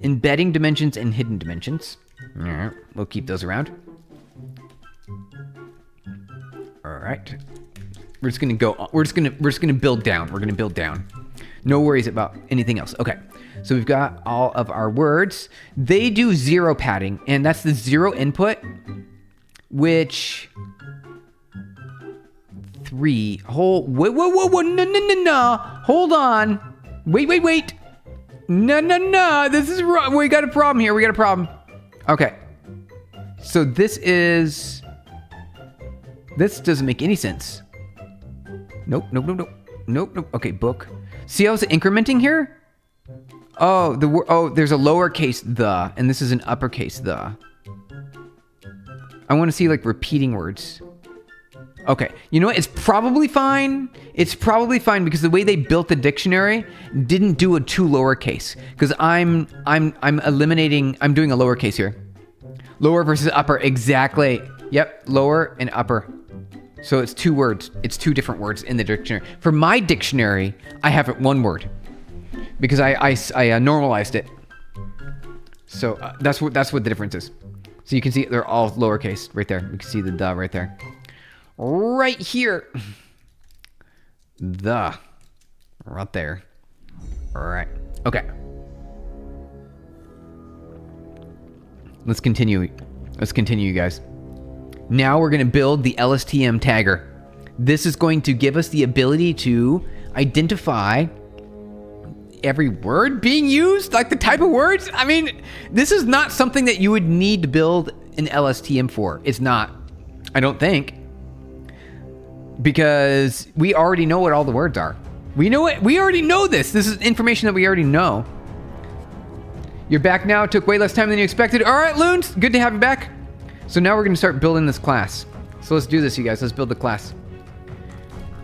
A: Embedding dimensions and hidden dimensions. All right, we'll keep those around. All right. We're just gonna build down. We're gonna build down. No worries about anything else. Okay. So we've got all of our words. They do zero padding, and that's the zero input, which wait, whoa, no. Hold on. Wait. No. This is wrong. We got a problem here. Okay. So this doesn't make any sense. Nope. Okay, book. See how it's incrementing here? Oh, there's a lowercase the, and this is an uppercase the. I want to see like repeating words. Okay, you know what? It's probably fine. It's probably fine because the way they built the dictionary didn't do a two lowercase. Because I'm eliminating. I'm doing a lowercase here. Lower versus upper, exactly. Yep, lower and upper. So it's two words. It's two different words in the dictionary. For my dictionary, I have it one word because I normalized it. So that's what the difference is. So you can see they're all lowercase right there. You can see the right there. Right here. The. Right there. All right. Okay. Let's continue, you guys. Now we're going to build the LSTM tagger. This is going to give us the ability to identify every word being used, like the type of words. I mean, this is not something that you would need to build an LSTM for. It's not. I don't think. Because we already know what all the words are. We know it. We already know this. This is information that we already know. You're back now. It took way less time than you expected. All right, Loons. Good to have you back. So now we're going to start building this class. So let's do this, you guys. Let's build the class.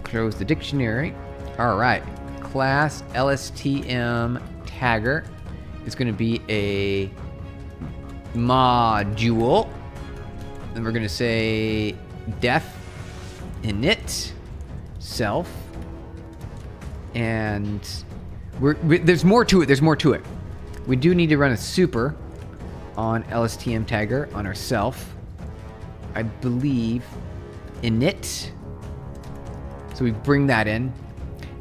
A: Close the dictionary. All right. Class LSTM tagger is going to be a module. Then we're going to say def init self, and there's more to it. We do need to run a super on LSTM tagger on ourself. I believe init. So we bring that in,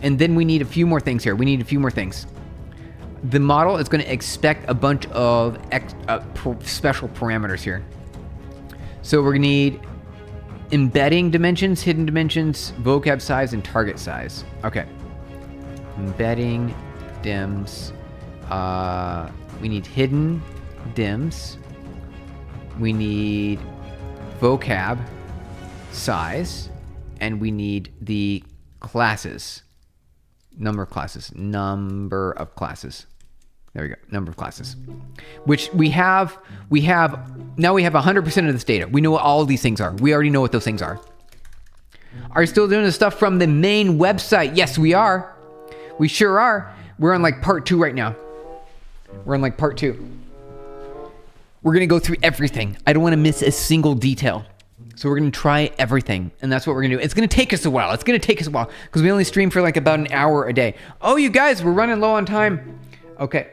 A: and then we need a few more things here. The model is going to expect a bunch of special parameters here. So we're going to need embedding dimensions, hidden dimensions, vocab size, and target size. Okay. Embedding dims. We need hidden dims. We need vocab size. And we need the classes. Number of classes. There we go. Number of classes. Which we have 100% of this data. We know what all of these things are. We already know what those things are. Are you still doing the stuff from the main website? Yes, we are. We sure are. We're on like part 2 right now. We're going to go through everything. I don't want to miss a single detail. So we're going to try everything. And that's what we're going to do. It's going to take us a while. Because we only stream for like about an hour a day. Oh, you guys, we're running low on time. Okay.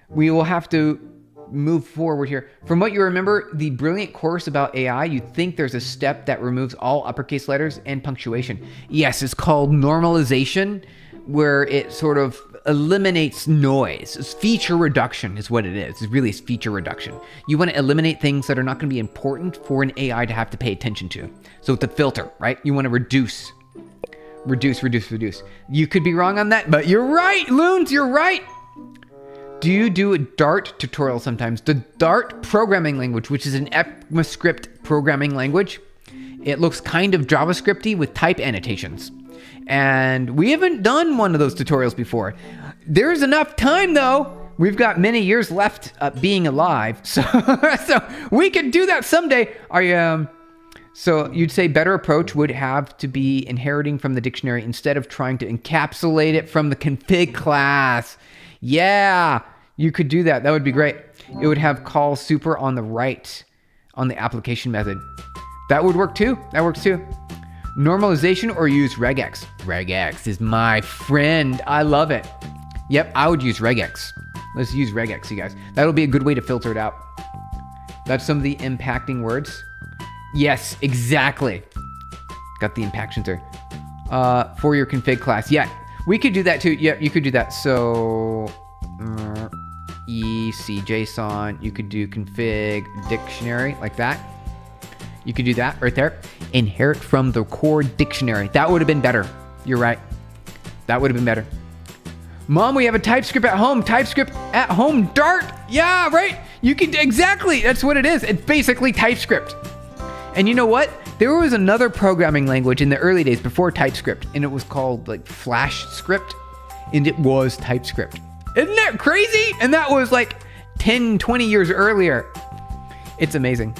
A: We will have to move forward here. From what you remember, the brilliant course about AI, you think there's a step that removes all uppercase letters and punctuation. Yes, it's called normalization, where it sort of eliminates noise. It's feature reduction is what it is. It's really feature reduction. You want to eliminate things that are not going to be important for an AI to have to pay attention to. So it's a filter, right? You want to reduce. You could be wrong on that, but you're right, Loons, you're right. Do you do a Dart tutorial sometimes? The Dart programming language, which is an ECMAScript programming language, it looks kind of JavaScripty with type annotations. And we haven't done one of those tutorials before. There's enough time though. We've got many years left being alive, so we could do that someday. So you'd say better approach would have to be inheriting from the dictionary instead of trying to encapsulate it from the config class. Yeah, you could do that. That would be great. It would have call super on the right on the application method. That would work too. That works too. Normalization or use regex. Regex is my friend. I love it. Yep, I would use regex. Let's use regex, you guys. That'll be a good way to filter it out. That's some of the impacting words. Yes, exactly. Got the impactions there. For your config class. Yeah, we could do that too. Yeah, you could do that. So, EC JSON. You could do config dictionary like that. You could do that right there. Inherit from the core dictionary. That would have been better. You're right. That would have been better. Mom, we have a TypeScript at home. TypeScript at home. Dart. Yeah, right. You could exactly. That's what it is. It's basically TypeScript. And you know what? There was another programming language in the early days before TypeScript, and it was called like Flash Script, and it was TypeScript. Isn't that crazy? And that was like 10, 20 years earlier. It's amazing.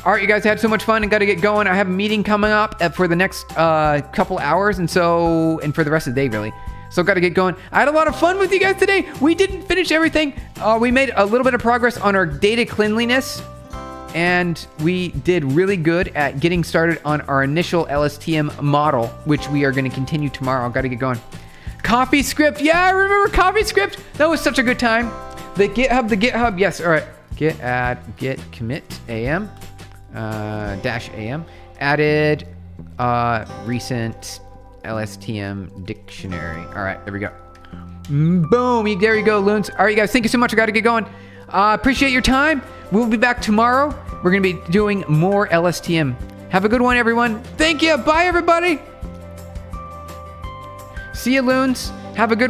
A: All right, you guys had so much fun and got to get going. I have a meeting coming up for the next couple hours, and for the rest of the day, really. So got to get going. I had a lot of fun with you guys today. We didn't finish everything. We made a little bit of progress on our data cleanliness, and we did really good at getting started on our initial LSTM model, which we are going to continue tomorrow. I've got to get going. CoffeeScript. Yeah, I remember CoffeeScript. That was such a good time. The GitHub. Yes. All right. Git commit am -am added recent LSTM dictionary. All right, there we go. Boom. There you go, loons. All right, you guys, thank you so much. I got to get going. Appreciate your time. We'll be back tomorrow. We're going to be doing more LSTM. Have a good one, everyone. Thank you. Bye, everybody. See you, loons. Have a good